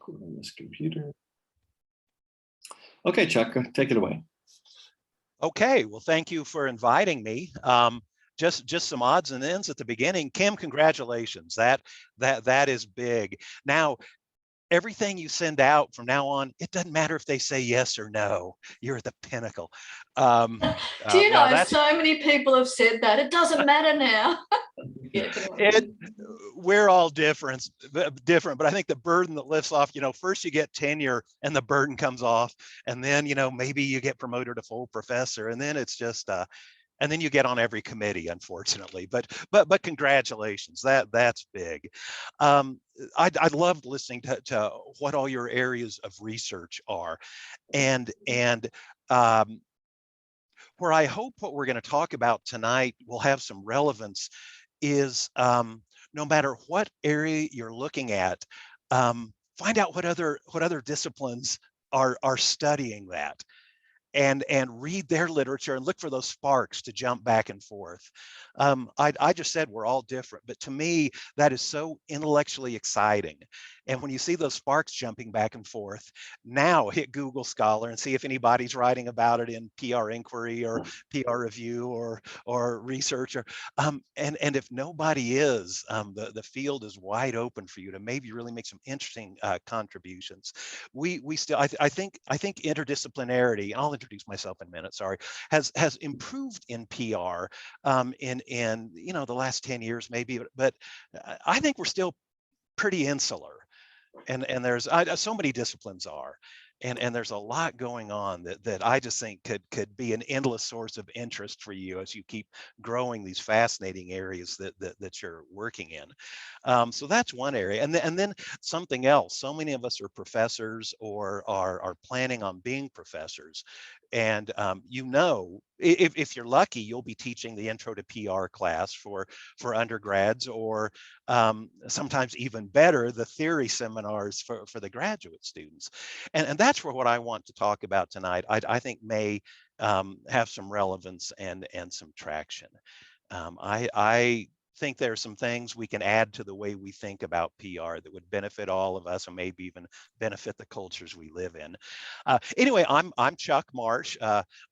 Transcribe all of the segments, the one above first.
cool on this computer. Okay, Chuck, take it away. Okay, well, thank you for inviting me. Just some odds and ends at the beginning. Kim, congratulations. That is big. Now, everything you send out from now on, it doesn't matter if they say yes or no. You're at the pinnacle. Do you Now know, that's so many people have said that. It doesn't matter now. Yeah, it. We're all different, but I think the burden that lifts off, first you get tenure and the burden comes off, and then, maybe you get promoted to full professor, and then it's just, and then you get on every committee, unfortunately. But congratulations, that's big. I loved listening to what all your areas of research are, and where I hope what we're going to talk about tonight will have some relevance is no matter what area you're looking at, find out what other disciplines are studying that, and read their literature and look for those sparks to jump back and forth. I just said we're all different, but to me, that is so intellectually exciting. And when you see those sparks jumping back and forth, now hit Google Scholar and see if anybody's writing about it in PR Inquiry or PR Review or Researcher. And if nobody is, the field is wide open for you to maybe really make some interesting contributions. We still, I think interdisciplinarity, and I'll introduce myself in a minute, sorry, has improved in PR in the last 10 years maybe, but I think we're still pretty insular, and there's so many disciplines are, and there's a lot going on that I just think could be an endless source of interest for you as you keep growing these fascinating areas that you're working in. So that's one area, and then something else. So many of us are professors or are planning on being professors, and if you're lucky, you'll be teaching the Intro to PR class for undergrads, or sometimes even better, the theory seminars for the graduate students. And that's what I want to talk about tonight. I think may have some relevance and some traction. I think there are some things we can add to the way we think about PR that would benefit all of us, and maybe even benefit the cultures we live in. Anyway, I'm Chuck Marsh.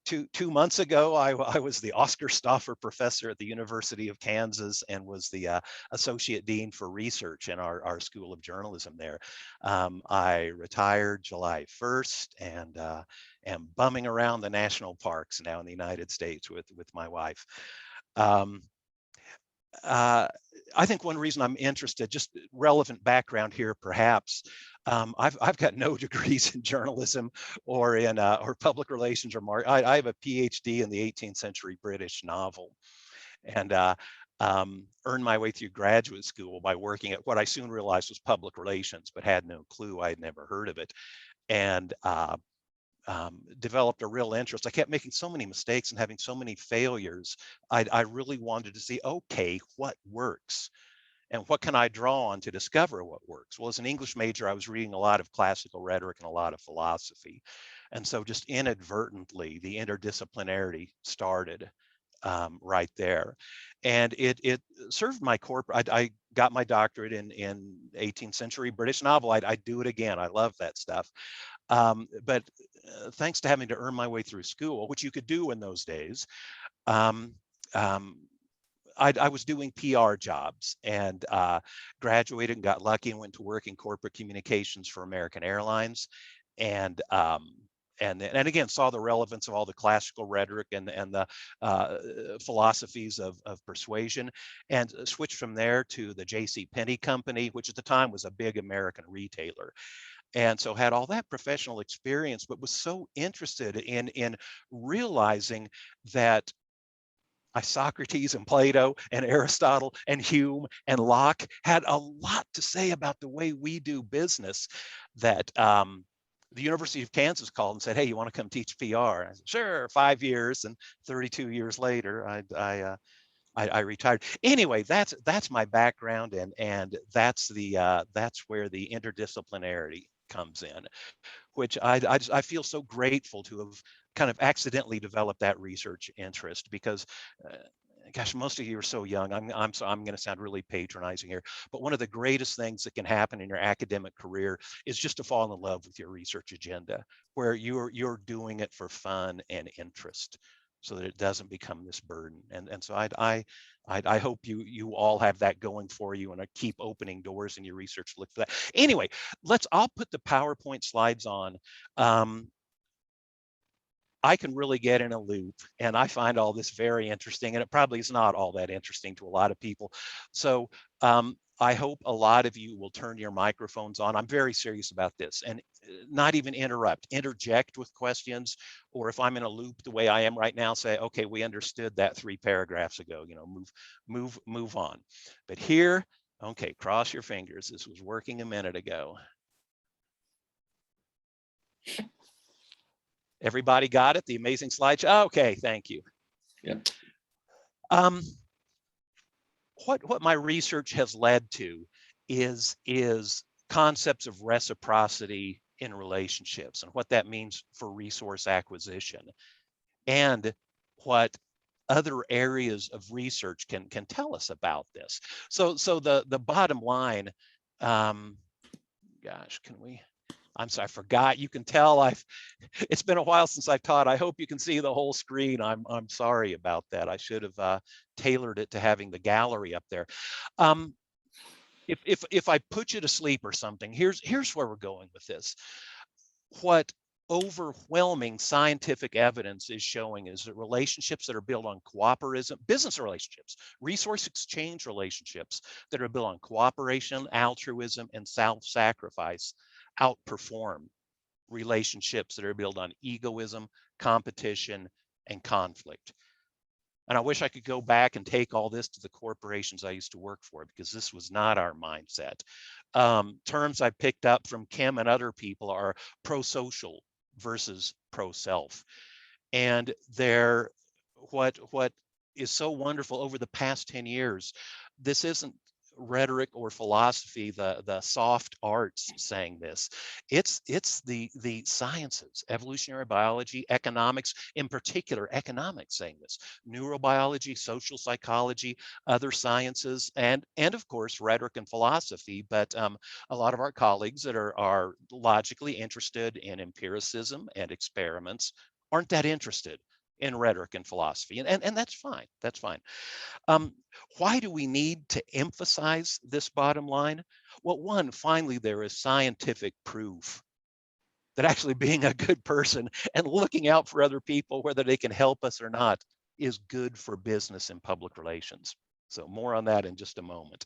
2 months ago, I was the Oscar Stauffer Professor at the University of Kansas and was the Associate Dean for Research in our School of Journalism there. I retired July 1st and am bumming around the national parks now in the United States with my wife. I think one reason I'm interested, just relevant background here, perhaps. I've got no degrees in journalism or in or public relations or marketing. I have a PhD in the 18th century British novel, and earned my way through graduate school by working at what I soon realized was public relations, but had no clue. I had never heard of it, and developed a real interest. I kept making so many mistakes and having so many failures. I really wanted to see, okay, what works? And what can I draw on to discover what works? Well, as an English major, I was reading a lot of classical rhetoric and a lot of philosophy. And so just inadvertently, the interdisciplinarity started right there. And it served my corporate, I got my doctorate in 18th century British novel. I'd do it again. I love that stuff. But thanks to having to earn my way through school, which you could do in those days, I was doing PR jobs, and graduated and got lucky and went to work in corporate communications for American Airlines, and again saw the relevance of all the classical rhetoric and the philosophies of persuasion, and switched from there to the J.C. Penney Company, which at the time was a big American retailer. And so had all that professional experience, but was so interested in realizing that Socrates and Plato and Aristotle and Hume and Locke had a lot to say about the way we do business, that the University of Kansas called and said, hey, you want to come teach PR? I said, sure, 5 years. And 32 years later, I retired. Anyway, that's my background, and that's where the interdisciplinarity comes in, which I feel so grateful to have kind of accidentally developed that research interest, because gosh, most of you are so young. I'm going to sound really patronizing here, but one of the greatest things that can happen in your academic career is just to fall in love with your research agenda, where you're doing it for fun and interest, so that it doesn't become this burden. And so I hope you all have that going for you, and I keep opening doors in your research to look for that. Anyway, I'll put the PowerPoint slides on. I can really get in a loop, and I find all this very interesting, and it probably is not all that interesting to a lot of people. So I hope a lot of you will turn your microphones on. I'm very serious about this, and not even interject with questions, or if I'm in a loop the way I am right now, say, okay, we understood that 3 paragraphs ago, move on. But here, okay, cross your fingers. This was working a minute ago. Everybody got it? The amazing slideshow? Okay, thank you. Yep. What my research has led to is concepts of reciprocity in relationships, and what that means for resource acquisition, and what other areas of research can tell us about this. So the bottom line, gosh, I'm sorry, I forgot. You can tell it's been a while since I've taught. I hope you can see the whole screen. I'm sorry about that. I should have tailored it to having the gallery up there. If I put you to sleep or something, here's where we're going with this. What overwhelming scientific evidence is showing is that relationships that are built on cooperation, business relationships, resource exchange relationships that are built on cooperation, altruism, and self-sacrifice outperform relationships that are built on egoism, competition, and conflict. And I wish I could go back and take all this to the corporations I used to work for, because this was not our mindset. Terms I picked up from Kim and other people are pro-social versus pro-self. And what is so wonderful over the past 10 years, this isn't rhetoric or philosophy, the soft arts saying this. It's the sciences, evolutionary biology, economics, in particular economics saying this, neurobiology, social psychology, other sciences, and of course rhetoric and philosophy. But a lot of our colleagues that are logically interested in empiricism and experiments aren't that interested in rhetoric and philosophy, and that's fine. That's fine. Why do we need to emphasize this bottom line? Well, one, finally, there is scientific proof that actually being a good person and looking out for other people, whether they can help us or not, is good for business and public relations. So more on that in just a moment.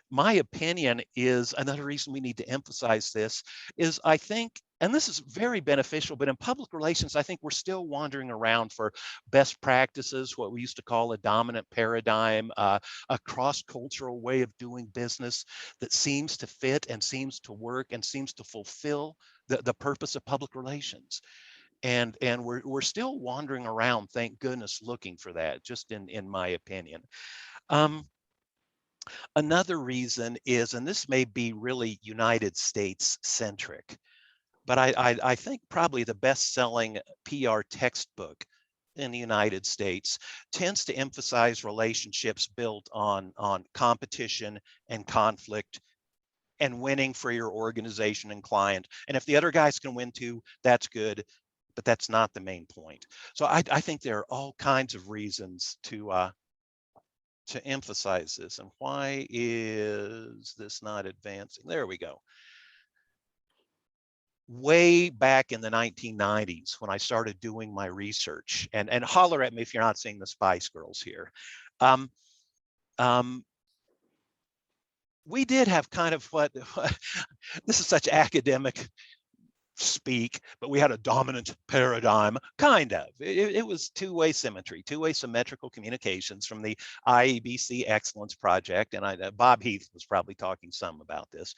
My opinion is, another reason we need to emphasize this is, I think, and this is very beneficial, but in public relations, I think we're still wandering around for best practices, what we used to call a dominant paradigm, a cross-cultural way of doing business that seems to fit and seems to work and seems to fulfill the purpose of public relations. And we're still wandering around, thank goodness, looking for that, just in my opinion. Another reason is, and this may be really United States centric, but I think probably the best-selling PR textbook in the United States tends to emphasize relationships built on competition and conflict and winning for your organization and client. And if the other guys can win too, that's good, but that's not the main point. So I think there are all kinds of reasons to emphasize this. And why is this not advancing? There we go. Way back in the 1990s, when I started doing my research, and holler at me if you're not seeing the Spice Girls here. We did have kind of what this is such academic speak, but we had a dominant paradigm, kind of. It was two-way symmetry, two-way symmetrical communications from the IEBC Excellence Project, and Bob Heath was probably talking some about this.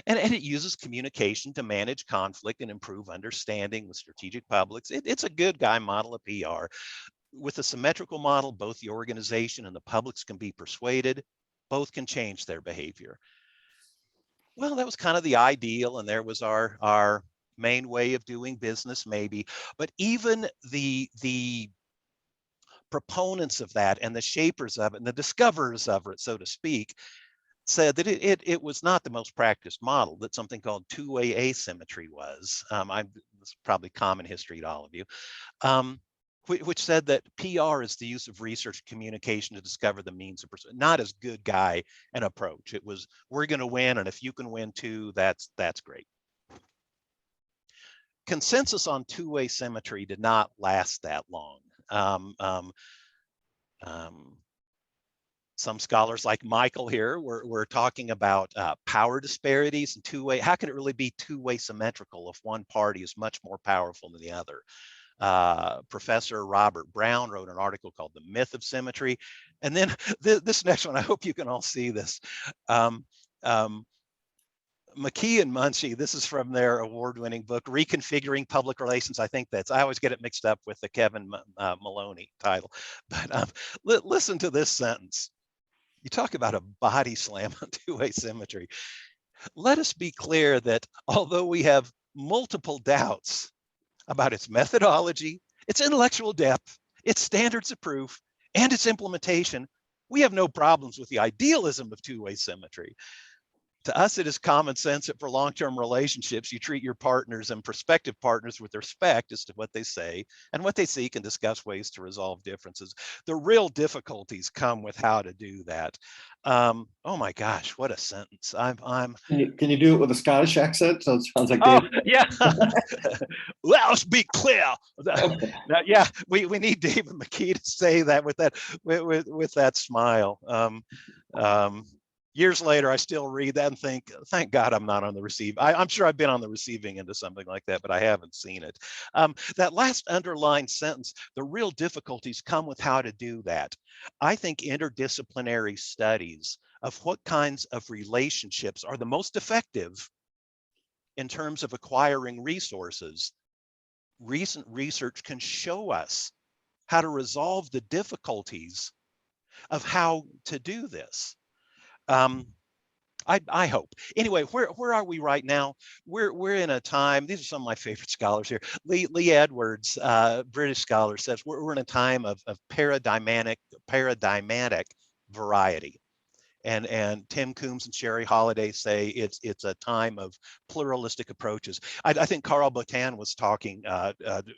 And it uses communication to manage conflict and improve understanding with strategic publics. It's a good guy model of PR. With a symmetrical model, both the organization and the publics can be persuaded, both can change their behavior. Well, that was kind of the ideal, and there was our main way of doing business, maybe. But even the proponents of that and the shapers of it and the discoverers of it, so to speak, said that it was not the most practiced model, that something called two-way asymmetry was. It's probably common history to all of you, which said that PR is the use of research communication to discover the means of pursuit, not as good guy an approach. It was, we're going to win, and if you can win too, that's great. Consensus on two-way symmetry did not last that long. Some scholars like Michael here were talking about power disparities and two-way. How can it really be two-way symmetrical if one party is much more powerful than the other? Professor Robert Brown wrote an article called The Myth of Symmetry. And then this next one, I hope you can all see this. McKee and Munchie, this is from their award-winning book, Reconfiguring Public Relations. I always get it mixed up with the Kevin Maloney title. But listen to this sentence. You talk about a body slam on two-way symmetry. Let us be clear that although we have multiple doubts about its methodology, its intellectual depth, its standards of proof, and its implementation, we have no problems with the idealism of two-way symmetry. To us, it is common sense that for long-term relationships, you treat your partners and prospective partners with respect as to what they say and what they seek, and discuss ways to resolve differences. The real difficulties come with how to do that. Oh my gosh, what a sentence! Can you do it with a Scottish accent? So it sounds like oh David. yeah. Let's be clear. Yeah, we need David McKee to say that with that smile. Years later, I still read that and think, thank God I'm not on the receiving. I'm sure I've been on the receiving end of something like that, but I haven't seen it. That last underlined sentence, the real difficulties come with how to do that. I think interdisciplinary studies of what kinds of relationships are the most effective in terms of acquiring resources. Recent research can show us how to resolve the difficulties of how to do this. I hope. Anyway, where are we right now? We're in a time. These are some of my favorite scholars here. Lee Edwards, British scholar, says we're in a time of paradigmatic variety. And Tim Coombs and Sherry Holiday say it's a time of pluralistic approaches. I think Carl Botan was talking,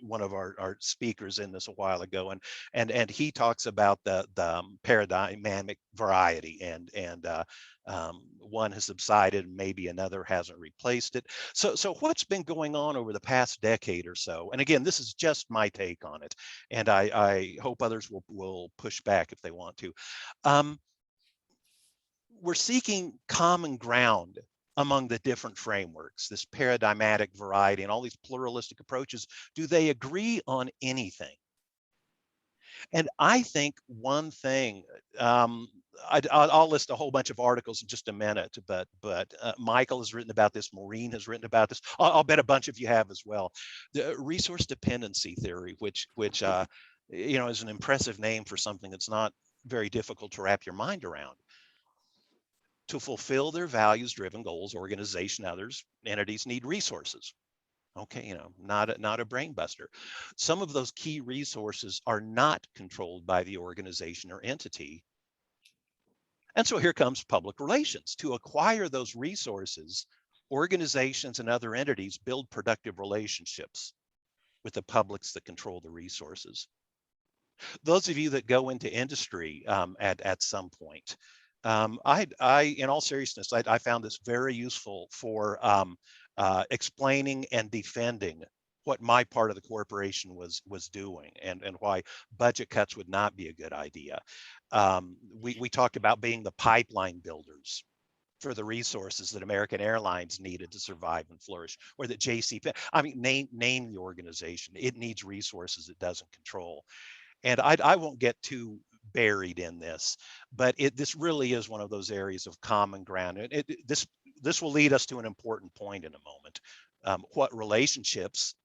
one of our speakers in this a while ago, and he talks about the paradigmatic variety, and one has subsided, maybe another hasn't replaced it. So what's been going on over the past decade or so? And again, this is just my take on it, and I hope others will push back if they want to. We're seeking common ground among the different frameworks, this paradigmatic variety and all these pluralistic approaches. Do they agree on anything? And I think one thing, I'll list a whole bunch of articles in just a minute, but Michael has written about this, Maureen has written about this. I'll bet a bunch of you have as well. The resource dependency theory, which is an impressive name for something that's not very difficult to wrap your mind around. To fulfill their values-driven goals, organization, others, entities need resources. Okay, not a brain buster. Some of those key resources are not controlled by the organization or entity. And so here comes public relations. To acquire those resources, organizations and other entities build productive relationships with the publics that control the resources. Those of you that go into industry at some point, in all seriousness, I found this very useful for explaining and defending what my part of the corporation was doing, and why budget cuts would not be a good idea. We talked about being the pipeline builders for the resources that American Airlines needed to survive and flourish, or that JCPenney, name the organization. It needs resources it doesn't control. And I won't get too buried in this, but this really is one of those areas of common ground. This will lead us to an important point in a moment. What relationships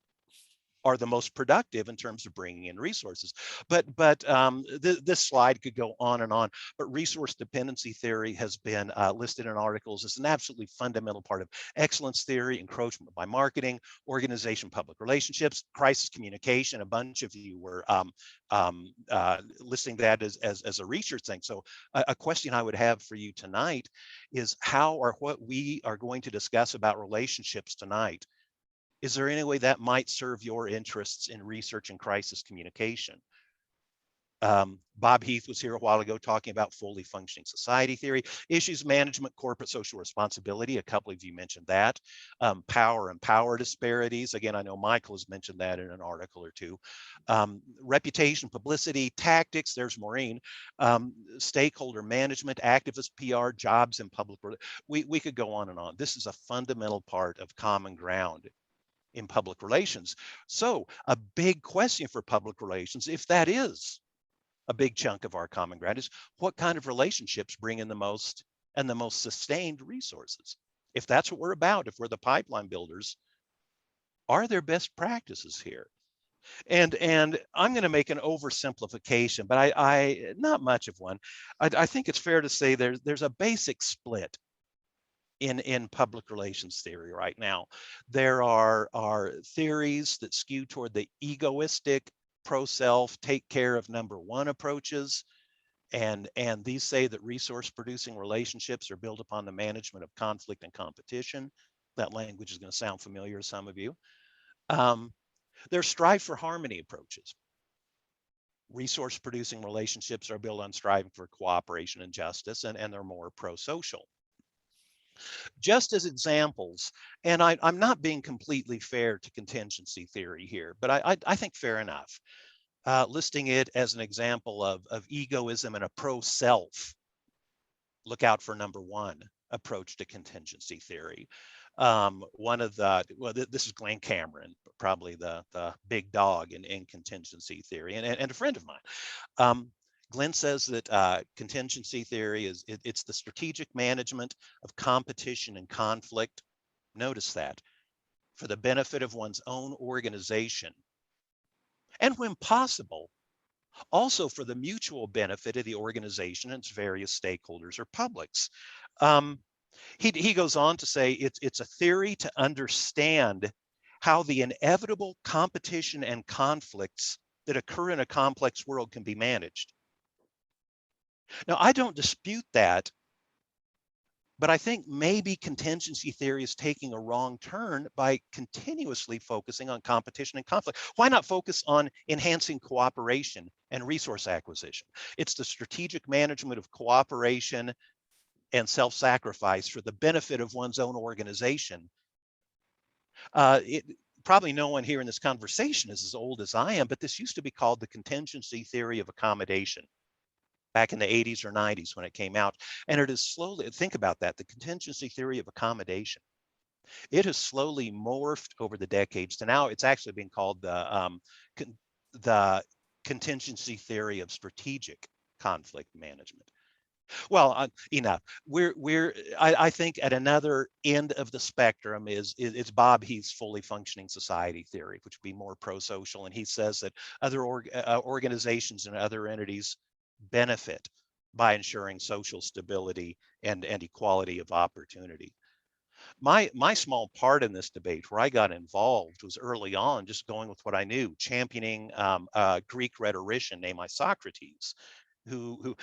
are the most productive in terms of bringing in resources. But this slide could go on and on, but resource dependency theory has been listed in articles as an absolutely fundamental part of excellence theory, encroachment by marketing, organization, public relationships, crisis communication. A bunch of you were listing that as a research thing. So a question I would have for you tonight is how or what we are going to discuss about relationships tonight, is there any way that might serve your interests in research and crisis communication? Bob Heath was here a while ago talking about fully functioning society theory, issues management, corporate social responsibility. A couple of you mentioned that. Power and power disparities. Again, I know Michael has mentioned that in an article or two. Reputation, publicity, tactics. There's Maureen. Stakeholder management, activist PR, jobs and public. We could go on and on. This is a fundamental part of common ground in public relations. So a big question for public relations, if that is a big chunk of our common ground, is what kind of relationships bring in the most and the most sustained resources? If that's what we're about, if we're the pipeline builders, are there best practices here? And I'm going to make an oversimplification, but I not much of one. I think it's fair to say there's a basic split in public relations theory right now. There are theories that skew toward the egoistic, pro-self, take care of number one approaches. And these say that resource producing relationships are built upon the management of conflict and competition. That language is going to sound familiar to some of you. There's strive for harmony approaches. Resource producing relationships are built on striving for cooperation and justice, and they're more pro-social. Just as examples, and I'm not being completely fair to contingency theory here, but I think fair enough, listing it as an example of egoism and a pro-self. Look out for number one approach to contingency theory. One of the, well, this is Glenn Cameron, probably the big dog in contingency theory, and a friend of mine. Glenn says that contingency theory it's the strategic management of competition and conflict. Notice that, for the benefit of one's own organization, and when possible, also for the mutual benefit of the organization and its various stakeholders or publics. He goes on to say it's a theory to understand how the inevitable competition and conflicts that occur in a complex world can be managed. Now, I don't dispute that, but I think maybe contingency theory is taking a wrong turn by continuously focusing on competition and conflict. Why not focus on enhancing cooperation and resource acquisition? It's the strategic management of cooperation and self-sacrifice for the benefit of one's own organization. Probably no one here in this conversation is as old as I am, but this used to be called the contingency theory of accommodation back in the 80s or 90s when it came out. And it has slowly, think about that, the contingency theory of accommodation. It has slowly morphed over the decades to now it's actually being called the contingency theory of strategic conflict management. Well, enough. I think at another end of the spectrum is Bob Heath's fully functioning society theory, which would be more pro-social. And he says that other organizations and other entities benefit by ensuring social stability and equality of opportunity. My small part in this debate, where I got involved, was early on, just going with what I knew, championing a Greek rhetorician named Isocrates, who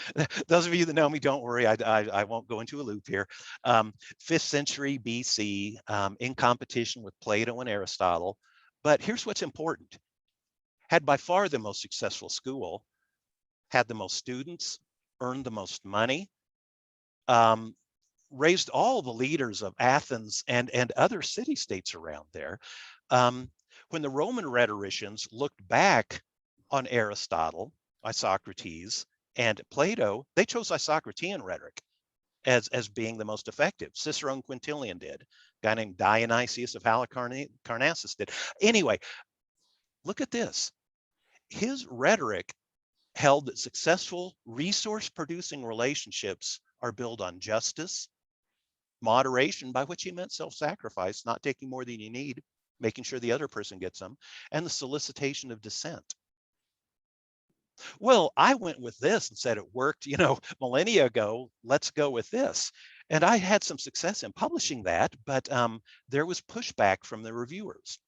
those of you that know me, don't worry, I won't go into a loop here. 5th century BC, in competition with Plato and Aristotle. But here's what's important: had by far the most successful school, had the most students, earned the most money, raised all the leaders of Athens and other city-states around there. When the Roman rhetoricians looked back on Aristotle, Isocrates, and Plato, they chose Isocratean rhetoric as being the most effective. Cicero and Quintilian did. A guy named Dionysius of Halicarnassus did. Anyway, look at this. His rhetoric held that successful resource-producing relationships are built on justice, moderation, by which he meant self-sacrifice, not taking more than you need, making sure the other person gets them, and the solicitation of dissent. Well, I went with this and said it worked, millennia ago, let's go with this. And I had some success in publishing that, but there was pushback from the reviewers.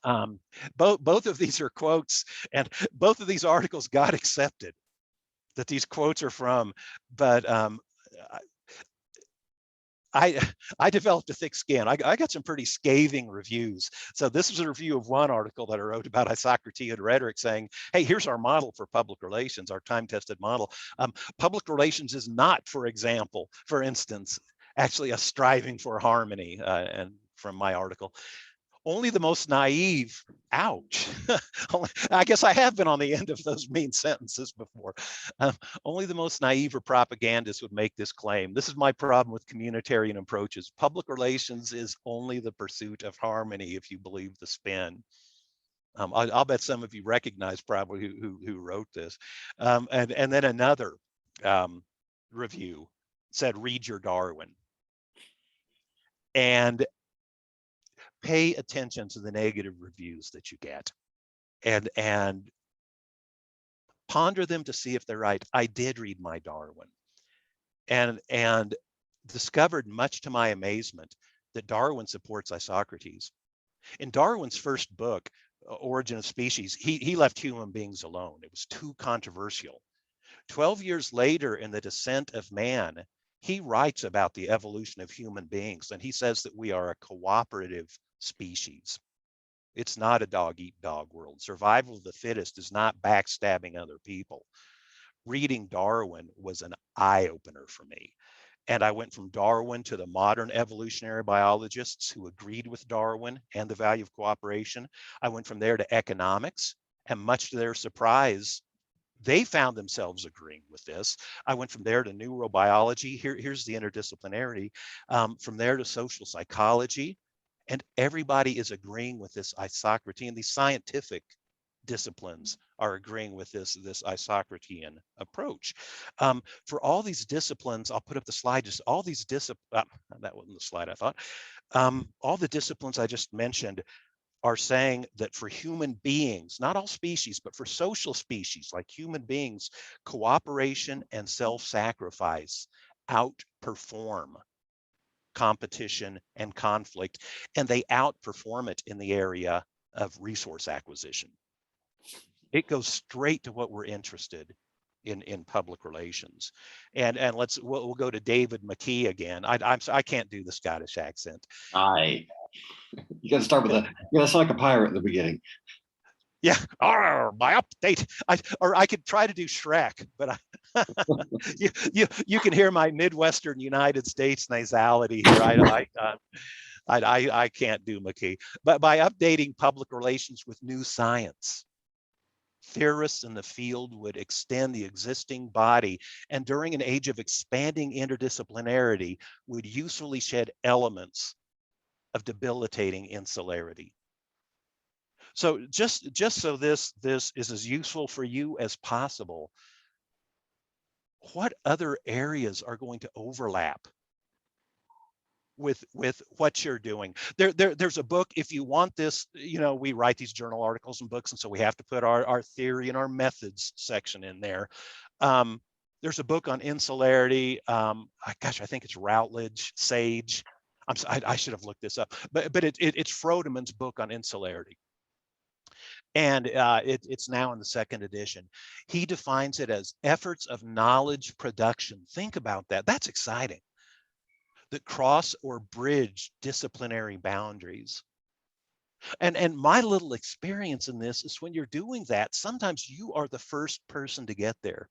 Both of these are quotes, and both of these articles got accepted that these quotes are from, but I developed a thick skin. I got some pretty scathing reviews. So this was a review of one article that I wrote about Isocratean rhetoric, saying, hey, here's our model for public relations, our time-tested model. Public relations is not, for instance, actually a striving for harmony, and from my article. Only the most naive, ouch. I guess I have been on the end of those mean sentences before. Only the most naive or propagandists would make this claim. This is my problem with communitarian approaches. Public relations is only the pursuit of harmony, if you believe the spin. I'll bet some of you recognize probably who wrote this. And then another review said, read your Darwin. And pay attention to the negative reviews that you get, and ponder them to see if they're right. I did read my Darwin, and discovered, much to my amazement, that Darwin supports Isocrates. In Darwin's first book, Origin of Species, he left human beings alone. It was too controversial. 12 years later, in The Descent of Man, he writes about the evolution of human beings, and he says that we are a cooperative species. It's not a dog-eat-dog world. Survival of the fittest is not backstabbing other people. Reading Darwin was an eye-opener for me. And I went from Darwin to the modern evolutionary biologists who agreed with Darwin and the value of cooperation. I went from there to economics, and much to their surprise, they found themselves agreeing with this. I went from there to neurobiology. Here's the interdisciplinarity. From there to social psychology. And everybody is agreeing with this Isocratean. These scientific disciplines are agreeing with this Isocratean approach. For all these disciplines, I'll put up the slide, just all these disciplines, that wasn't the slide I thought. All the disciplines I just mentioned are saying that for human beings, not all species, but for social species like human beings, cooperation and self-sacrifice outperform competition and conflict, and they outperform it in the area of resource acquisition. It goes straight to what we're interested in public relations. And we'll go to David McKee again. I can't do the Scottish accent. You got to start with you got to sound like a pirate at the beginning. Yeah, my update. I could try to do Shrek, but you can hear my Midwestern United States nasality here. I can't do McKee. But by updating public relations with new science, theorists in the field would extend the existing body, and during an age of expanding interdisciplinarity, would usefully shed elements of debilitating insularity. So just so this is as useful for you as possible, what other areas are going to overlap with what you're doing? There's a book, if you want this, we write these journal articles and books, and so we have to put our theory and our methods section in there. There's a book on insularity. Gosh, I think it's Routledge, Sage. I should have looked this up, but it's Frodemann's book on insularity. And it's now in the second edition. He defines it as efforts of knowledge production. Think about that. That's exciting. That cross or bridge disciplinary boundaries. And my little experience in this is when you're doing that, sometimes you are the first person to get there.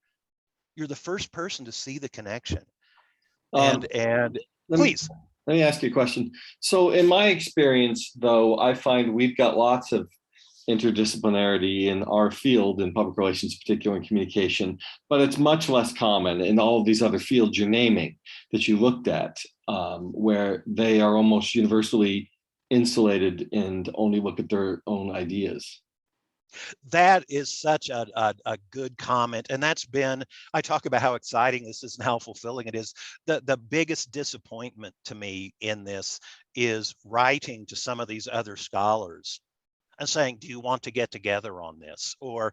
You're the first person to see the connection. And please. Let me ask you a question. So in my experience, though, I find we've got lots of interdisciplinarity in our field, in public relations, particularly in communication, but it's much less common in all of these other fields you're naming that you looked at, where they are almost universally insulated and only look at their own ideas. That is such a good comment. And that's been, I talk about how exciting this is and how fulfilling it is. The biggest disappointment to me in this is writing to some of these other scholars and saying, do you want to get together on this? Or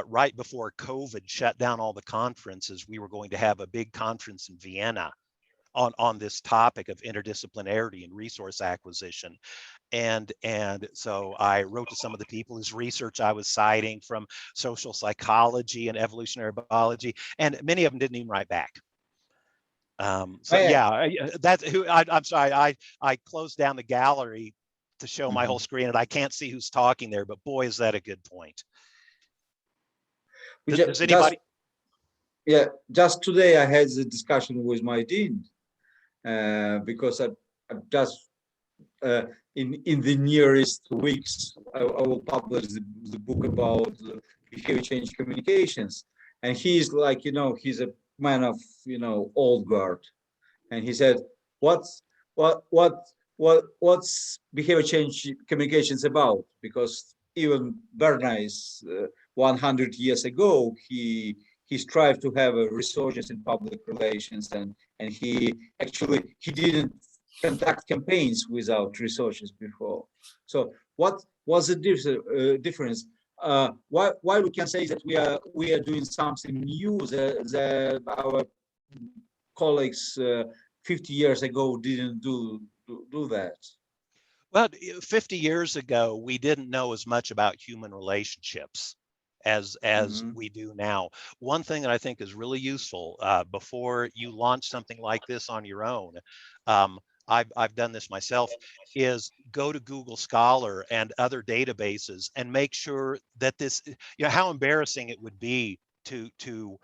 right before COVID shut down all the conferences, we were going to have a big conference in Vienna on this topic of interdisciplinarity and resource acquisition. And so I wrote to some of the people whose research I was citing from social psychology and evolutionary biology, and many of them didn't even write back. So I, yeah, that's who I'm sorry. I closed down the gallery to show my whole screen, and I can't see who's talking there. But boy, is that a good point. Does anybody? Yeah, just today I had the discussion with my dean because I've just in the nearest weeks I will publish the book about behavior change communications, and he's like, he's a man of old guard, and he said, what's behavior change communications about? Because even Bernays 100 years ago, he strived to have a resurgence in public relations, and he didn't conduct campaigns without resources before. So what was the difference? Why we can say that we are doing something new that our colleagues 50 years ago didn't do that? Well, 50 years ago, we didn't know as much about human relationships as we do now. One thing that I think is really useful before you launch something like this on your own, I've done this myself, is go to Google Scholar and other databases and make sure that this, how embarrassing it would be to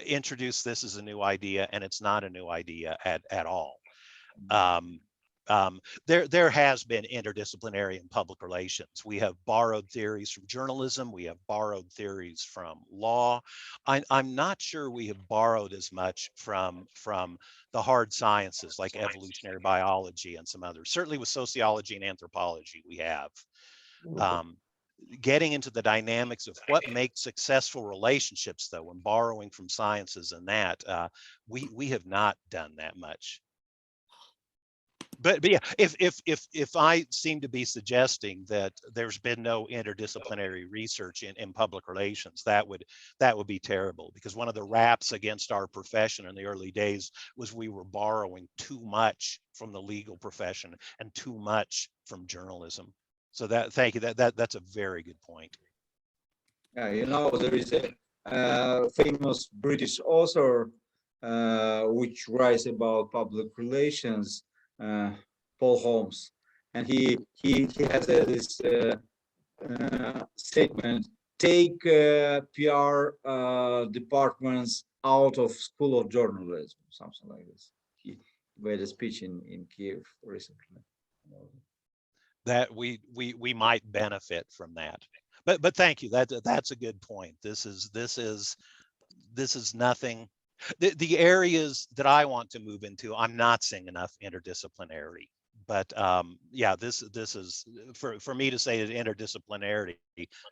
introduce this as a new idea, and it's not a new idea at all. There has been interdisciplinary in public relations. We have borrowed theories from journalism. We have borrowed theories from law. I'm not sure we have borrowed as much from the hard sciences like evolutionary biology and some others. Certainly with sociology and anthropology, we have. Getting into the dynamics of what makes successful relationships, though, and borrowing from sciences and that, we have not done that much. But yeah, if I seem to be suggesting that there's been no interdisciplinary research in public relations, that would be terrible, because one of the raps against our profession in the early days was we were borrowing too much from the legal profession and too much from journalism. So thank you. That's a very good point. Yeah, there is a famous British author which writes about public relations, Paul Holmes, and he has this statement: take PR departments out of School of Journalism, something like this. He made a speech in Kiev recently. That we might benefit from that. But thank you. That's a good point. This is nothing. The areas that I want to move into, I'm not seeing enough interdisciplinarity. But yeah, this is for me to say that interdisciplinarity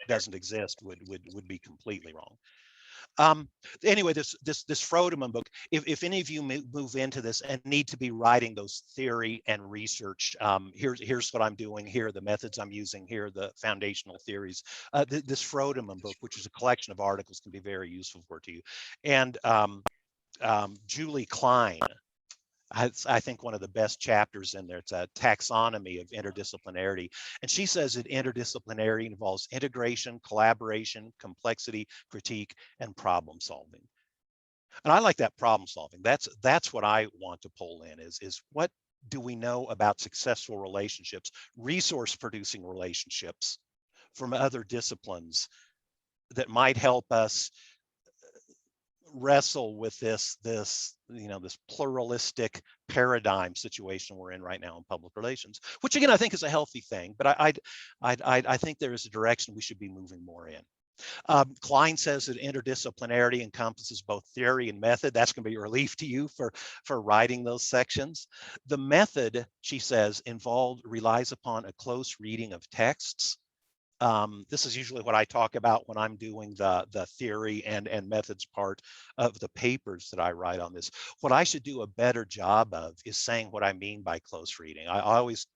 doesn't exist would be completely wrong. Anyway, this Frodeman book, if any of you move into this and need to be writing those theory and research, here's what I'm doing, here are the methods I'm using, here are the foundational theories. This Frodeman book, which is a collection of articles, can be very useful for you. And Julie Klein, I think one of the best chapters in there. It's a taxonomy of interdisciplinarity. And she says that interdisciplinarity involves integration, collaboration, complexity, critique, and problem solving. And I like that problem solving. That's what I want to pull in is what do we know about successful relationships, resource producing relationships from other disciplines that might help us wrestle with this pluralistic paradigm situation we're in right now in public relations, which again I think is a healthy thing, but I think there is a direction we should be moving more in. Klein says that interdisciplinarity encompasses both theory and method. That's going to be a relief to you for writing those sections. The method, she says, relies upon a close reading of texts This is usually what I talk about when I'm doing the theory and methods part of the papers that I write on this. What I should do a better job of is saying what I mean by close reading. I always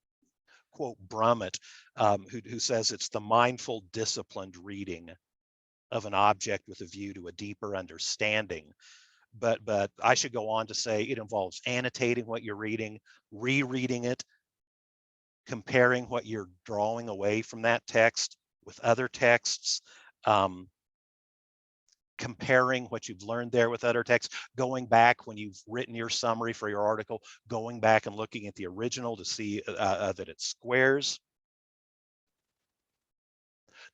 quote Brummett, who says it's the mindful, disciplined reading of an object with a view to a deeper understanding. But I should go on to say it involves annotating what you're reading, rereading it, comparing what you're drawing away from that text with other texts, comparing what you've learned there with other texts, going back when you've written your summary for your article, going back and looking at the original to see that it squares.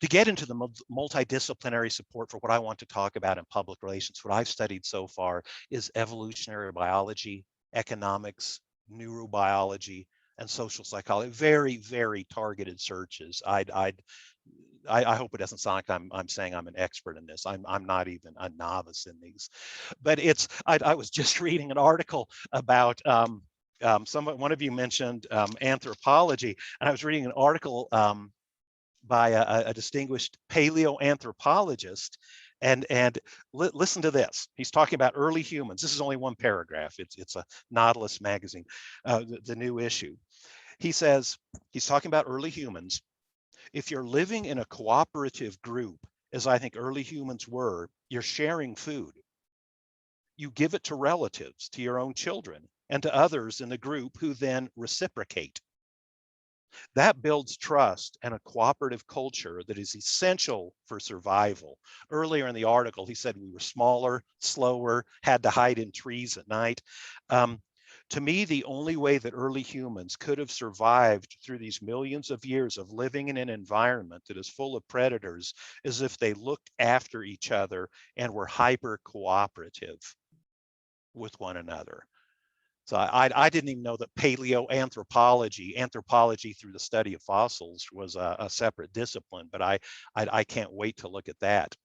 To get into the multidisciplinary support for what I want to talk about in public relations, what I've studied so far is evolutionary biology, economics, neurobiology, and social psychology. Very, very targeted searches. I hope it doesn't sound like I'm saying I'm an expert in this. I'm not even a novice in these, but it's. I was just reading an article about one of you mentioned anthropology, and I was reading an article by a distinguished paleoanthropologist. And listen to this. He's talking about early humans. This is only one paragraph. It's a Nautilus magazine, the new issue. He says, he's talking about early humans. If you're living in a cooperative group, as I think early humans were, you're sharing food. You give it to relatives, to your own children, and to others in the group who then reciprocate. That builds trust and a cooperative culture that is essential for survival. Earlier in the article, he said we were smaller, slower, had to hide in trees at night. To me, the only way that early humans could have survived through these millions of years of living in an environment that is full of predators is if they looked after each other and were hyper cooperative with one another. So I didn't even know that paleoanthropology, anthropology through the study of fossils, was a separate discipline, but I can't wait to look at that.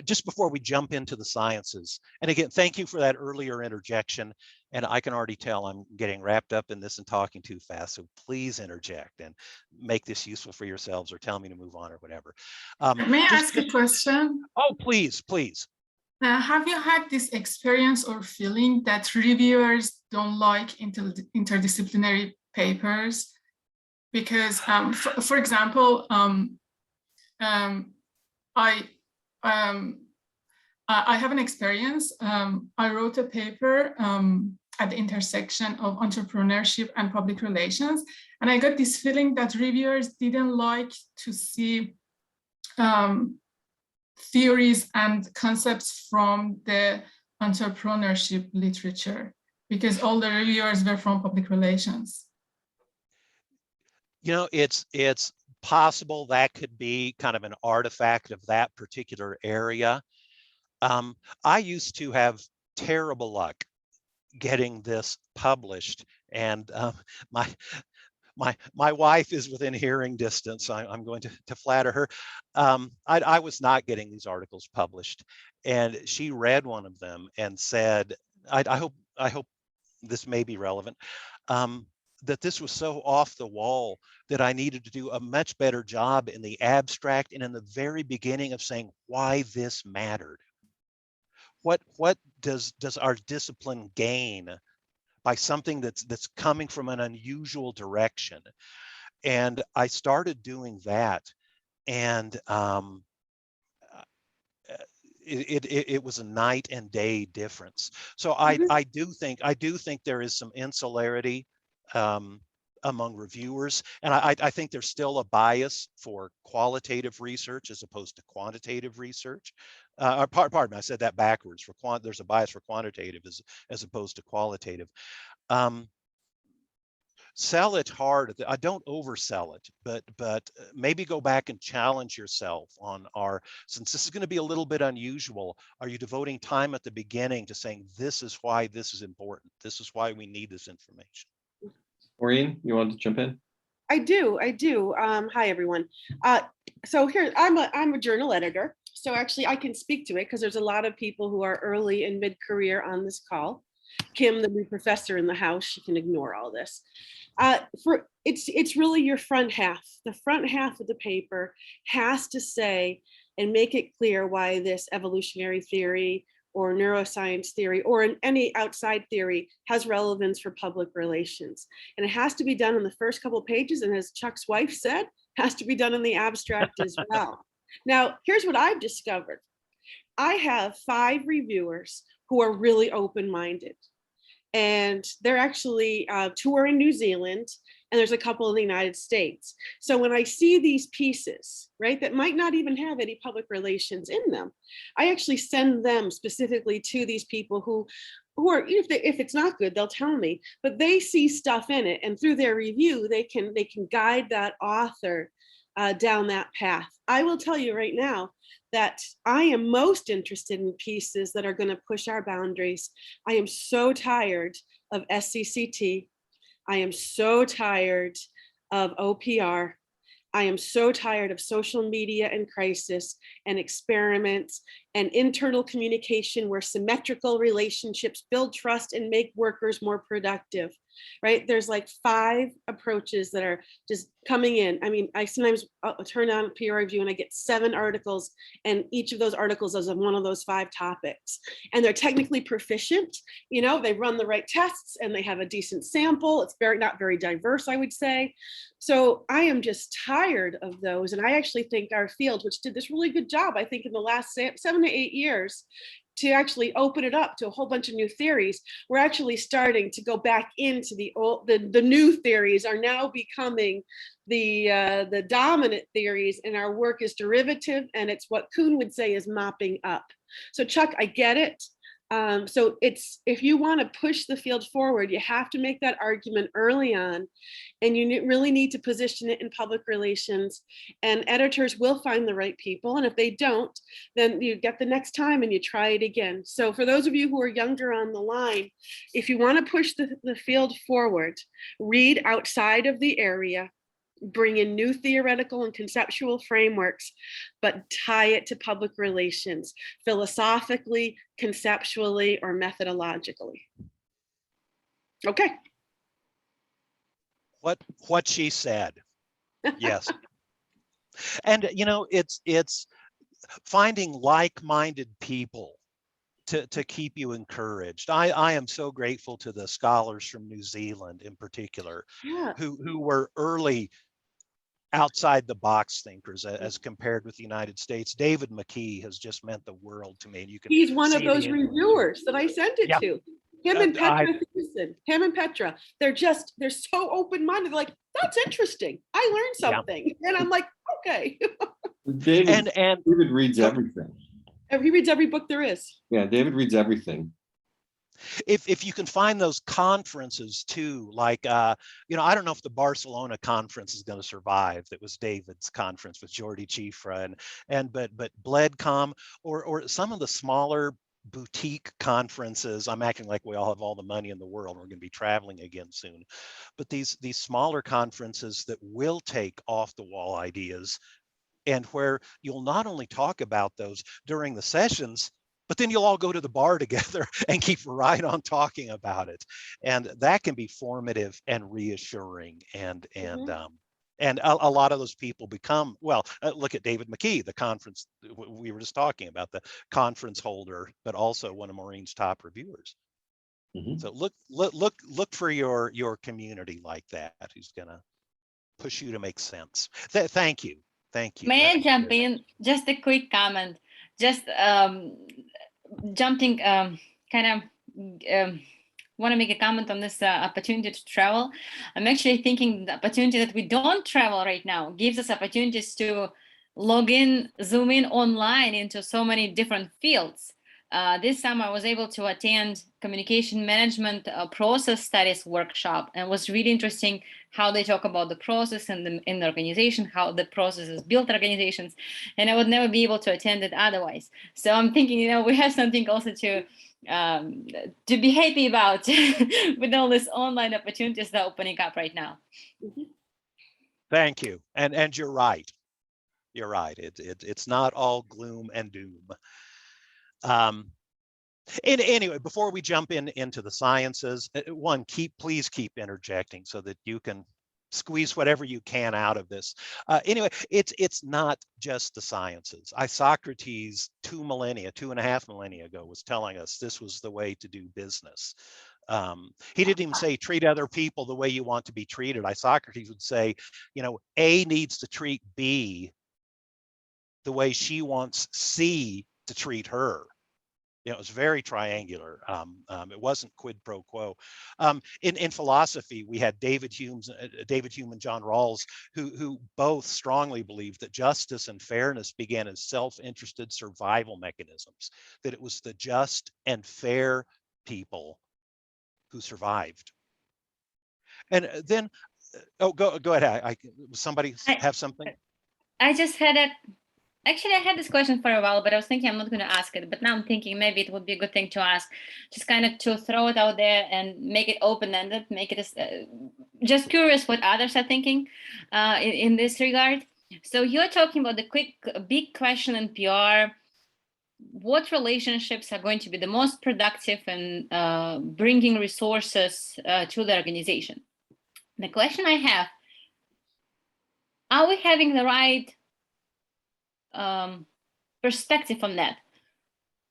Just before we jump into the sciences, and again, thank you for that earlier interjection, and I can already tell I'm getting wrapped up in this and talking too fast, so please interject and make this useful for yourselves or tell me to move on or whatever. May I ask a question? Oh, please. Have you had this experience or feeling that reviewers don't like interdisciplinary papers? Because, for example, I have an experience. I wrote a paper at the intersection of entrepreneurship and public relations, and I got this feeling that reviewers didn't like to see theories and concepts from the entrepreneurship literature, because all the reviewers were from public relations. You know, it's possible that could be kind of an artifact of that particular area. I used to have terrible luck getting this published, and my wife is within hearing distance. I'm going to flatter her. I was not getting these articles published, and she read one of them and said, I hope this may be relevant, that this was so off the wall that I needed to do a much better job in the abstract and in the very beginning of saying why this mattered. What does our discipline gain by something that's coming from an unusual direction? And I started doing that, and it was a night and day difference. So I do think there is some insularity among reviewers, and I think there's still a bias for qualitative research as opposed to quantitative research. Pardon me, I said that backwards. There's a bias for quantitative as opposed to qualitative. Sell it hard. I don't oversell it, but maybe go back and challenge yourself on since this is going to be a little bit unusual, are you devoting time at the beginning to saying this is why this is important? This is why we need this information. Maureen, you want to jump in? I do. Hi, everyone. So here, I'm a journal editor. So actually I can speak to it because there's a lot of people who are early and mid-career on this call. Kim, the new professor in the house, she can ignore all this. It's really your front half. The front half of the paper has to say and make it clear why this evolutionary theory or neuroscience theory or in any outside theory has relevance for public relations. And it has to be done in the first couple of pages. And as Chuck's wife said, has to be done in the abstract as well. Now, here's what I've discovered. I have 5 reviewers who are really open-minded. And they're actually 2 are in New Zealand, and there's a couple in the United States. So when I see these pieces, right, that might not even have any public relations in them, I actually send them specifically to these people who are, if it's not good, they'll tell me, but they see stuff in it, and through their review, they can guide that author down that path. I will tell you right now that I am most interested in pieces that are going to push our boundaries. I am so tired of SCCT. I am so tired of OPR. I am so tired of social media and crisis and experiments and internal communication where symmetrical relationships build trust and make workers more productive, right? There's like 5 approaches that are just coming in. I mean, I sometimes turn on peer review and I get 7 articles, and each of those articles is on one of those 5 topics. And they're technically proficient, they run the right tests and they have a decent sample. It's not very diverse, I would say. So I am just tired of those. And I actually think our field, which did this really good job, I think in the last 7 to 8 years, to actually open it up to a whole bunch of new theories, we're actually starting to go back into the new theories are now becoming the dominant theories, and our work is derivative, and it's what Kuhn would say is mopping up. So Chuck, I get it. So if you want to push the field forward, you have to make that argument early on, and you really need to position it in public relations, and editors will find the right people. And if they don't, then you get the next time and you try it again. So for those of you who are younger on the line, if you want to push the field forward, read outside of the area, bring in new theoretical and conceptual frameworks, but tie it to public relations, philosophically, conceptually, or methodologically. Okay. What she said. Yes. And it's finding like-minded people to keep you encouraged. I am so grateful to the scholars from New Zealand in particular, Yeah. who were early outside the box thinkers as compared with the United States. David McKee has just meant the world to me. And you can He's one of see those reviewers that I sent it Yeah. to. Him and Petra, they're so open-minded. Like, that's interesting. I learned something. And I'm like, okay. David reads Go- everything. He reads every book there is. Yeah, David reads everything. If you can find those conferences too, like I don't know if the Barcelona conference is going to survive. That was David's conference with Jordi Chifra but BLEDCOM or some of the smaller boutique conferences. I'm acting like we all have all the money in the world. We're going to be traveling again soon, but these smaller conferences that will take off the wall ideas, and where you'll not only talk about those during the sessions, but then you'll all go to the bar together and keep right on talking about it. And that can be formative and reassuring. And a lot of those people become, look at David McKee, the conference, we were just talking about, the conference holder, but also one of Maureen's top reviewers. Mm-hmm. So look for your community like that, who's gonna push you to make sense. Thank you. May I jump in? Just a quick comment. Just jumping, want to make a comment on this opportunity to travel. I'm actually thinking the opportunity that we don't travel right now gives us opportunities to log in, zoom in online into so many different fields. This summer I was able to attend communication management process studies workshop, and it was really interesting how they talk about the process in the organization, how the processes build organizations, and I would never be able to attend it otherwise. So I'm thinking, we have something also to be happy about with all these online opportunities that are opening up right now. Thank you, and you're right. You're right. It's not all gloom and doom. And anyway, before we jump into the sciences, one, please keep interjecting so that you can squeeze whatever you can out of this. Anyway, it's not just the sciences. Isocrates 2.5 millennia ago was telling us this was the way to do business. He didn't even say treat other people the way you want to be treated. Isocrates would say, you know, A needs to treat B the way she wants C to treat her. You know, it was very triangular. It wasn't quid pro quo. In philosophy, we had David Hume and John Rawls, who both strongly believed that justice and fairness began as self-interested survival mechanisms, that it was the just and fair people who survived. And then, oh, go ahead. Somebody have something? I just had actually, I had this question for a while, but I was thinking I'm not going to ask it. But now I'm thinking maybe it would be a good thing to ask, just kind of to throw it out there and make it open-ended, make it just curious what others are thinking in this regard. So you're talking about the big question in PR. What relationships are going to be the most productive in bringing resources to the organization? The question I have, are we having the right perspective on that?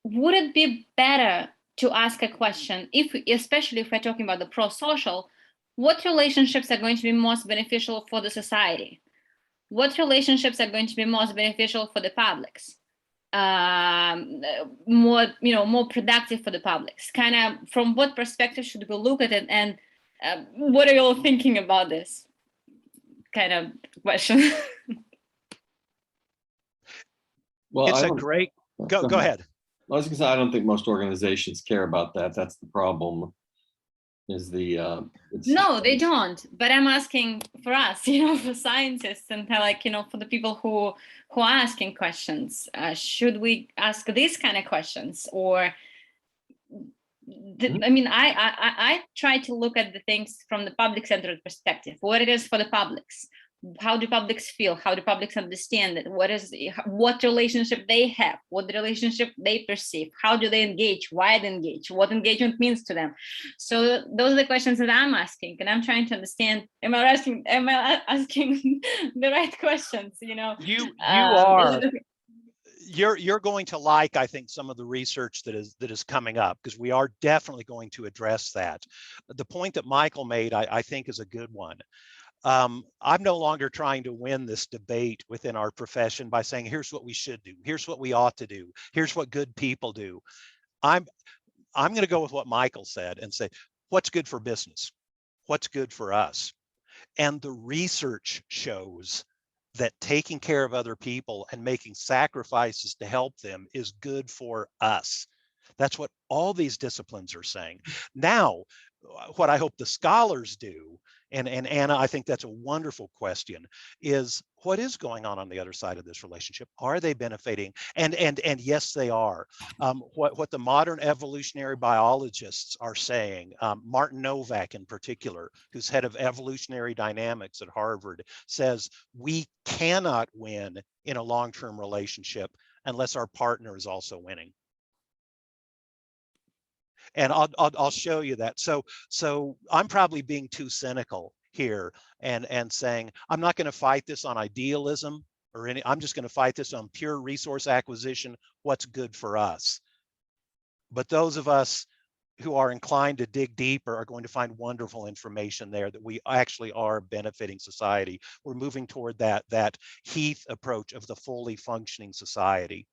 Would it be better to ask a question, especially if we're talking about the pro-social, what relationships are going to be most beneficial for the society? What relationships are going to be most beneficial for the publics? More productive for the publics? Kind of from what perspective should we look at it? And what are you all thinking about this kind of question? Well, It's a great, go ahead. I was gonna say, I don't think most organizations care about that. That's the problem. No, they don't. But I'm asking for us, for scientists and for the people who are asking questions. Should we ask these kind of questions, or? I mean, I try to look at the things from the public-centered perspective. What it is for the publics. How do publics feel? How do publics understand it? What relationship they have? What relationship they perceive? How do they engage? Why they engage? What engagement means to them? So those are the questions that I'm asking, and I'm trying to understand. Am I asking the right questions? You are. You're going to like, I think, some of the research that is coming up, because we are definitely going to address that. The point that Michael made, I think, is a good one. I'm no longer trying to win this debate within our profession by saying, here's what we should do, here's what we ought to do, here's what good people do. I'm going to go with what Michael said and say, what's good for business? What's good for us? And the research shows that taking care of other people and making sacrifices to help them is good for us. That's what all these disciplines are saying. Now, what I hope the scholars do, and Anna, I think that's a wonderful question, is what is going on the other side of this relationship? Are they benefiting? And yes, they are. What the modern evolutionary biologists are saying, Martin Novak in particular, who's head of evolutionary dynamics at Harvard, says we cannot win in a long-term relationship unless our partner is also winning. And I'll show you that. So I'm probably being too cynical here and saying, I'm not going to fight this on idealism or I'm just going to fight this on pure resource acquisition, what's good for us. But those of us who are inclined to dig deeper are going to find wonderful information there that we actually are benefiting society. We're moving toward that Heath approach of the fully functioning society.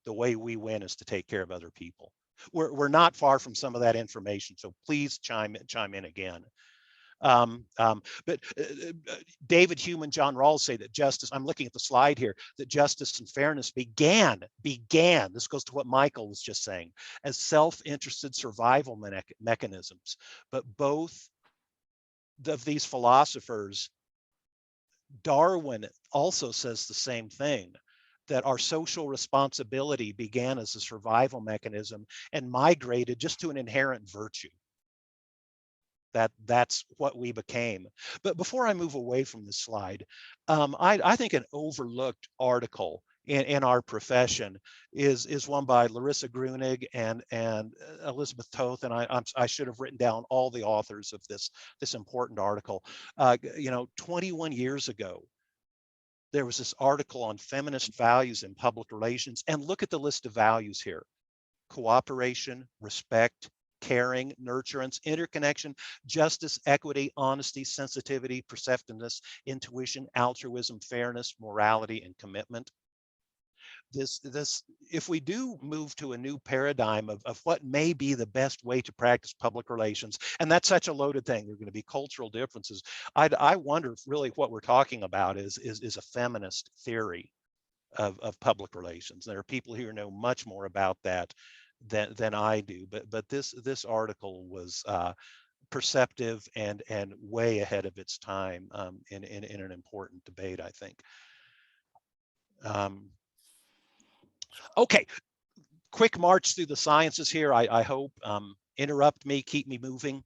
The way we win is to take care of other people. We're not far from some of that information, so please chime in again. But David Hume and John Rawls say that justice, I'm looking at the slide here, that justice and fairness began, this goes to what Michael was just saying, as self-interested survival mechanisms. But both of these philosophers, Darwin also says the same thing, that our social responsibility began as a survival mechanism and migrated just to an inherent virtue. That's what we became. But before I move away from this slide, I think an overlooked article in our profession is one by Larissa Grunig and Elizabeth Toth, and I should have written down all the authors of this important article. 21 years ago, there was this article on feminist values in public relations, and look at the list of values here: cooperation, respect, caring, nurturance, interconnection, justice, equity, honesty, sensitivity, perceptiveness, intuition, altruism, fairness, morality, and commitment. If we do move to a new paradigm of what may be the best way to practice public relations, and that's such a loaded thing, there are going to be cultural differences. I wonder if really what we're talking about is a feminist theory of public relations. There are people here who know much more about that than I do, but this article was perceptive and way ahead of its time in an important debate, I think. Okay, quick march through the sciences here. I hope. Interrupt me, keep me moving.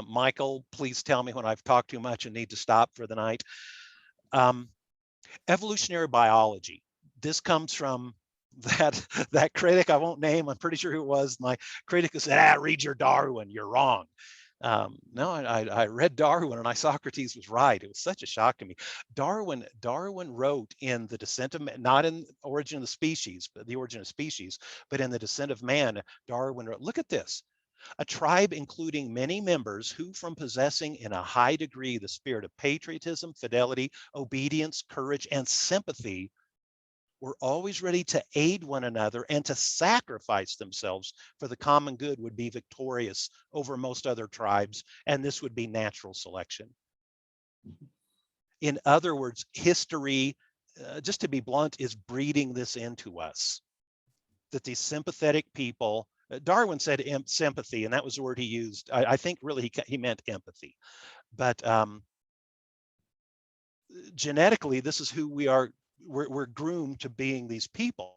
Michael, please tell me when I've talked too much and need to stop for the night. Evolutionary biology. This comes from that critic I won't name. I'm pretty sure who it was. My critic who said, read your Darwin, you're wrong. No, I read Darwin and Socrates was right. It was such a shock to me. Darwin wrote in The Descent of Man, not in Origin of the Species, but The Origin of Species, but in The Descent of Man, Darwin wrote, look at this: a tribe including many members who, from possessing in a high degree the spirit of patriotism, fidelity, obedience, courage, and sympathy, were always ready to aid one another and to sacrifice themselves for the common good, would be victorious over most other tribes, and this would be natural selection. In other words, history, just to be blunt, is breeding this into us, that these sympathetic people, Darwin said sympathy, and that was the word he used. I think really he meant empathy, but genetically, this is who we are. We're groomed to being these people.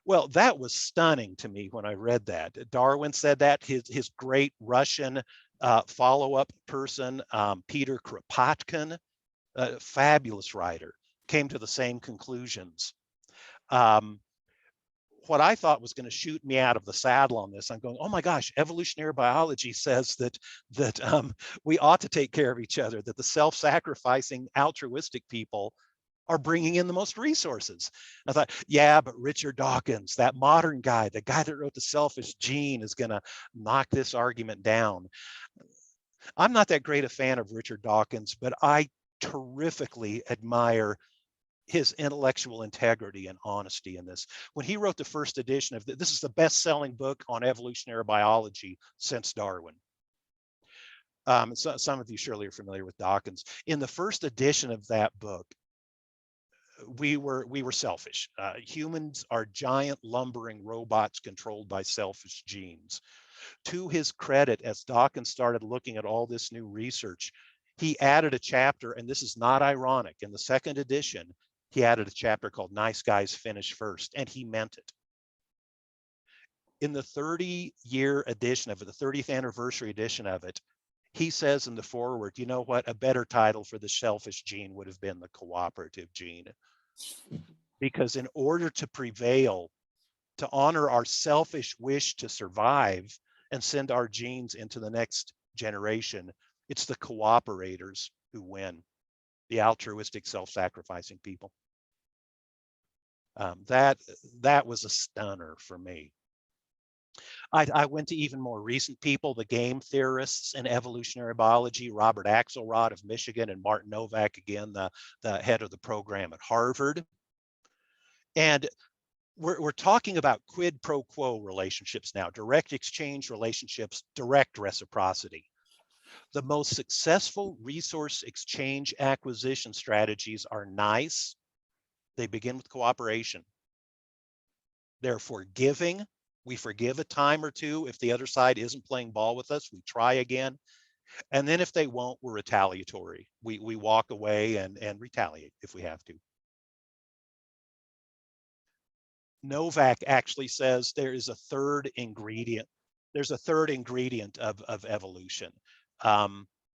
Well, that was stunning to me when I read that. Darwin said that. His great Russian follow-up person, Peter Kropotkin, a fabulous writer, came to the same conclusions. What I thought was going to shoot me out of the saddle on this, I'm going, oh my gosh, evolutionary biology says that we ought to take care of each other, that the self-sacrificing altruistic people are bringing in the most resources. I thought, yeah, but Richard Dawkins, that modern guy, the guy that wrote The Selfish Gene, is going to knock this argument down. I'm not that great a fan of Richard Dawkins, but I terrifically admire his intellectual integrity and honesty in this. When he wrote the first edition of this is the best-selling book on evolutionary biology since Darwin. So some of you surely are familiar with Dawkins. In the first edition of that book, we were selfish. Humans are giant lumbering robots controlled by selfish genes. To his credit, as Dawkins started looking at all this new research, he added a chapter, and this is not ironic. In the second edition, he added a chapter called Nice Guys Finish First, and he meant it. In the 30-year edition of it, the 30th anniversary edition of it, he says in the foreword, you know what, a better title for the selfish gene would have been the cooperative gene. Because in order to prevail, to honor our selfish wish to survive and send our genes into the next generation, it's the cooperators who win, the altruistic, self-sacrificing people. That was a stunner for me. I went to even more recent people, the game theorists in evolutionary biology, Robert Axelrod of Michigan and Martin Novak, again, the head of the program at Harvard. And we're talking about quid pro quo relationships now, direct exchange relationships, direct reciprocity. The most successful resource exchange acquisition strategies are nice. They begin with cooperation. They're forgiving. We forgive a time or two. If the other side isn't playing ball with us, we try again. And then if they won't, we're retaliatory. We walk away and retaliate if we have to. Novak actually says there is a third ingredient. There's a third ingredient of evolution.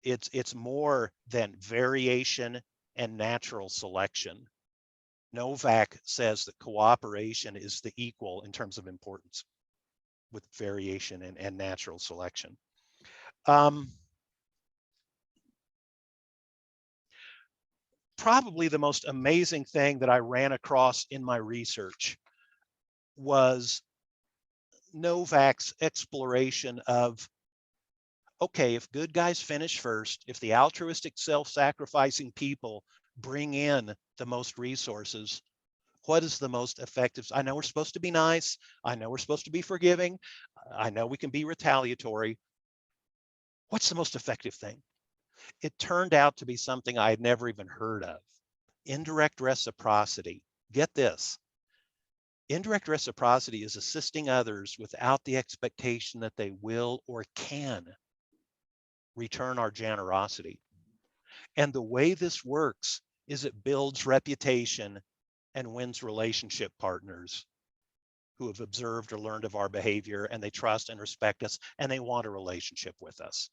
It's more than variation and natural selection. Novak says that cooperation is the equal in terms of importance with variation and natural selection. Probably the most amazing thing that I ran across in my research was Novak's exploration of, okay, if good guys finish first, if the altruistic self-sacrificing people bring in the most resources, what is the most effective? I know we're supposed to be nice. I know we're supposed to be forgiving. I know we can be retaliatory. What's the most effective thing? It turned out to be something I had never even heard of. Indirect reciprocity. Get this. Indirect reciprocity is assisting others without the expectation that they will or can return our generosity. And the way this works is it builds reputation and wins relationship partners who have observed or learned of our behavior, and they trust and respect us, and they want a relationship with us.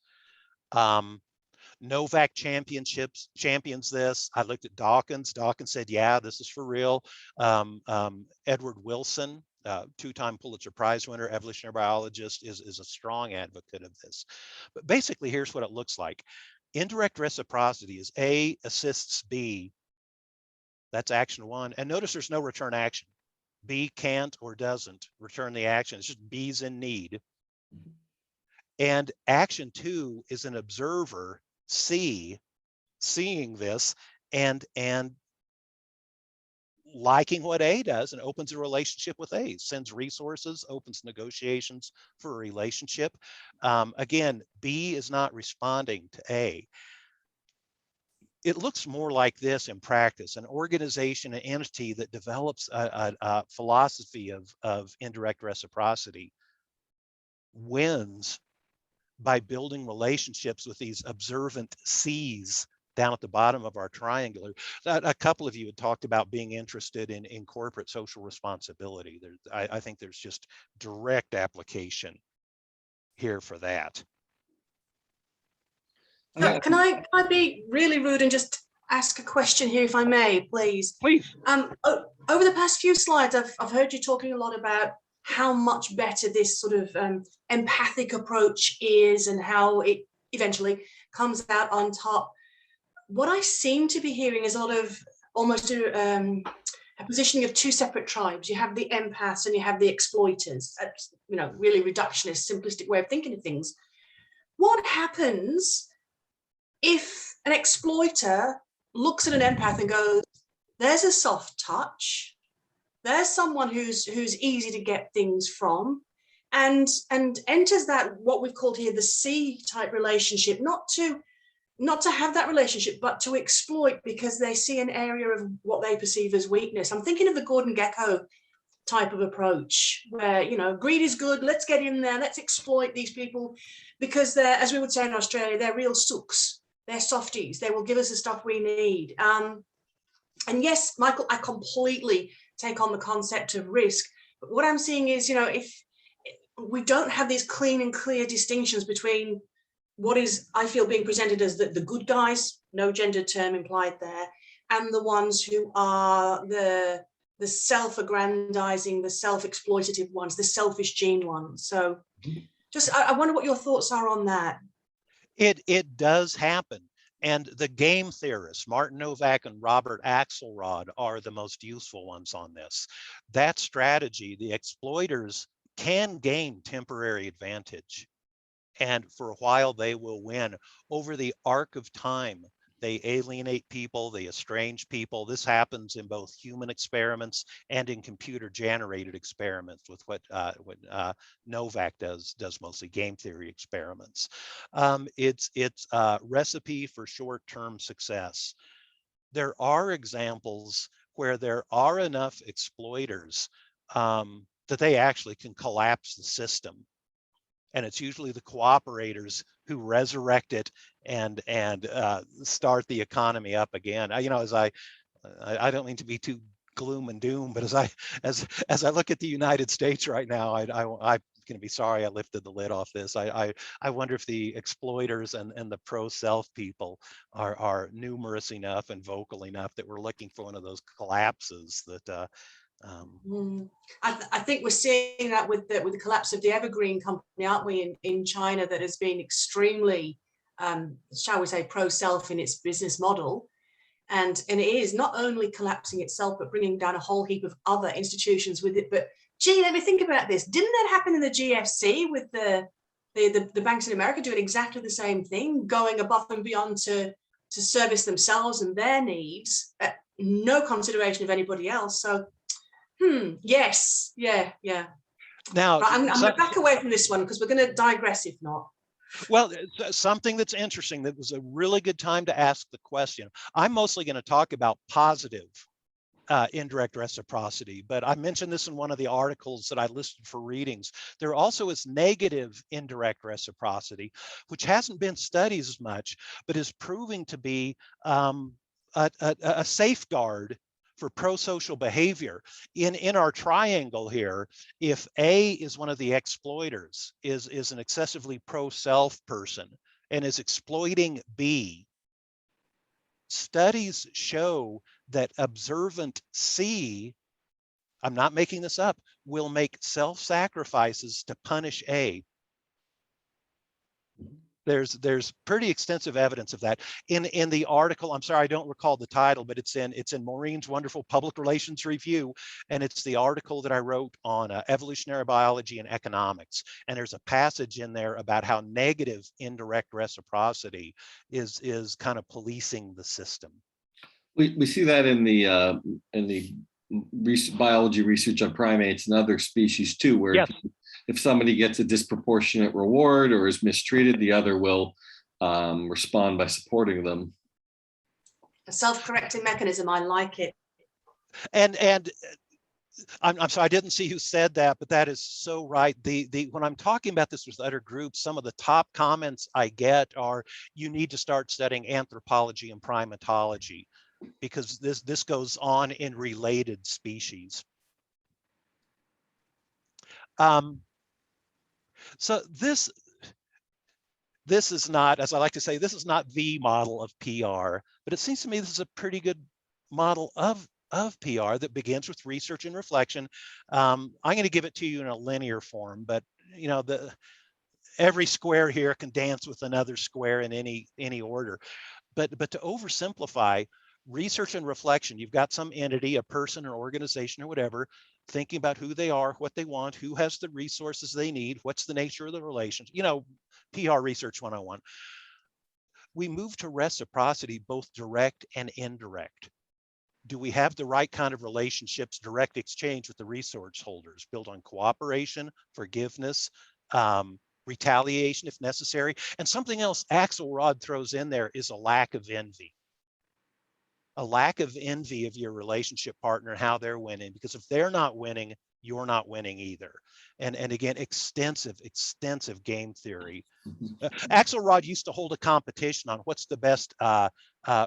Novak champions this. I looked at Dawkins. Dawkins said, yeah, this is for real. Edward Wilson, two-time Pulitzer Prize winner, evolutionary biologist, is a strong advocate of this. But basically, here's what it looks like. Indirect reciprocity is A assists B. That's action one. And notice there's no return action. B can't or doesn't return the action. It's just B's in need. And action two is an observer, C, seeing this and liking what A does and opens a relationship with A, sends resources, opens negotiations for a relationship. Again, B is not responding to A. It looks more like this in practice: an organization, an entity that develops a philosophy of indirect reciprocity wins by building relationships with these observant C's down at the bottom of our triangular. A couple of you had talked about being interested in corporate social responsibility. I think there's just direct application here for that. Can I be really rude and just ask a question here, if I may, please? Please. Over the past few slides, I've heard you talking a lot about how much better this sort of empathic approach is and how it eventually comes out on top. What I seem to be hearing is a lot of almost a positioning of two separate tribes. You have the empaths and you have the exploiters. That's, really reductionist, simplistic way of thinking of things. What happens if an exploiter looks at an empath and goes, there's a soft touch, there's someone who's easy to get things from, and enters that, what we've called here, the C type relationship, not to have that relationship, but to exploit because they see an area of what they perceive as weakness. I'm thinking of the Gordon Gekko type of approach where, greed is good, let's get in there, let's exploit these people because they're, as we would say in Australia, they're real sooks. They're softies. They will give us the stuff we need. And yes, Michael, I completely take on the concept of risk. But what I'm seeing is, if we don't have these clean and clear distinctions between what is, I feel, being presented as the good guys, no gender term implied there, and the ones who are the self-aggrandizing, the self-exploitative ones, the selfish gene ones. So just, I wonder what your thoughts are on that. It does happen. And the game theorists, Martin Novak and Robert Axelrod, are the most useful ones on this. That strategy, the exploiters can gain temporary advantage. And for a while, they will win. Over the arc of time, they alienate people, they estrange people. This happens in both human experiments and in computer-generated experiments with what Novak does mostly game theory experiments. It's a recipe for short-term success. There are examples where there are enough exploiters that they actually can collapse the system. And it's usually the cooperators who resurrect it and start the economy up again. I don't mean to be too gloom and doom, but as I look at the United States right now, I going to be sorry I lifted the lid off this. I wonder if the exploiters and the pro-self people are numerous enough and vocal enough that we're looking for one of those collapses that I think we're seeing that with the collapse of the Evergreen company, aren't we, in China, that has been extremely, shall we say, pro-self in its business model. And it is not only collapsing itself, but bringing down a whole heap of other institutions with it. But gee, let me think about this. Didn't that happen in the GFC with the banks in America doing exactly the same thing, going above and beyond to service themselves and their needs, at no consideration of anybody else? So, yes, yeah. now Right, I'm going to back away from this one because we're going to digress if not. Well, something that's interesting, that was a really good time to ask the question. I'm mostly going to talk about positive indirect reciprocity, but I mentioned this in one of the articles that I listed for readings. There also is negative indirect reciprocity, which hasn't been studied as much, but is proving to be a safeguard for pro-social behavior. In our triangle here, if A is one of the exploiters, is an excessively pro-self person and is exploiting B, studies show that observant C, I'm not making this up, will make self-sacrifices to punish A. There's pretty extensive evidence of that. In the article, I'm sorry, I don't recall the title, but it's in Maureen's wonderful Public Relations Review, and it's the article that I wrote on evolutionary biology and economics. And there's a passage in there about how negative indirect reciprocity is kind of policing the system. We see that in the biology research on primates and other species too, where yes. If somebody gets a disproportionate reward or is mistreated, the other will respond by supporting them. A self-correcting mechanism, I like it. And I'm sorry, I didn't see who said that, but that is so right. When I'm talking about this with other groups, some of the top comments I get are, you need to start studying anthropology and primatology, because this goes on in related species. So this is not, as I like to say, this is not the model of PR, but it seems to me this is a pretty good model of PR that begins with research and reflection. I'm going to give it to you in a linear form, but you know, every square here can dance with another square in any order. But to oversimplify, research and reflection, you've got some entity, a person or organization or whatever, thinking about who they are, what they want, who has the resources they need, what's the nature of the relations, you know, PR research 101. We move to reciprocity, both direct and indirect. Do we have the right kind of relationships, direct exchange with the resource holders, built on cooperation, forgiveness, retaliation if necessary? And something else Axelrod throws in there is a lack of envy. A lack of envy of your relationship partner and how they're winning, because if they're not winning, you're not winning either. And again, extensive game theory. Axelrod used to hold a competition on what's the best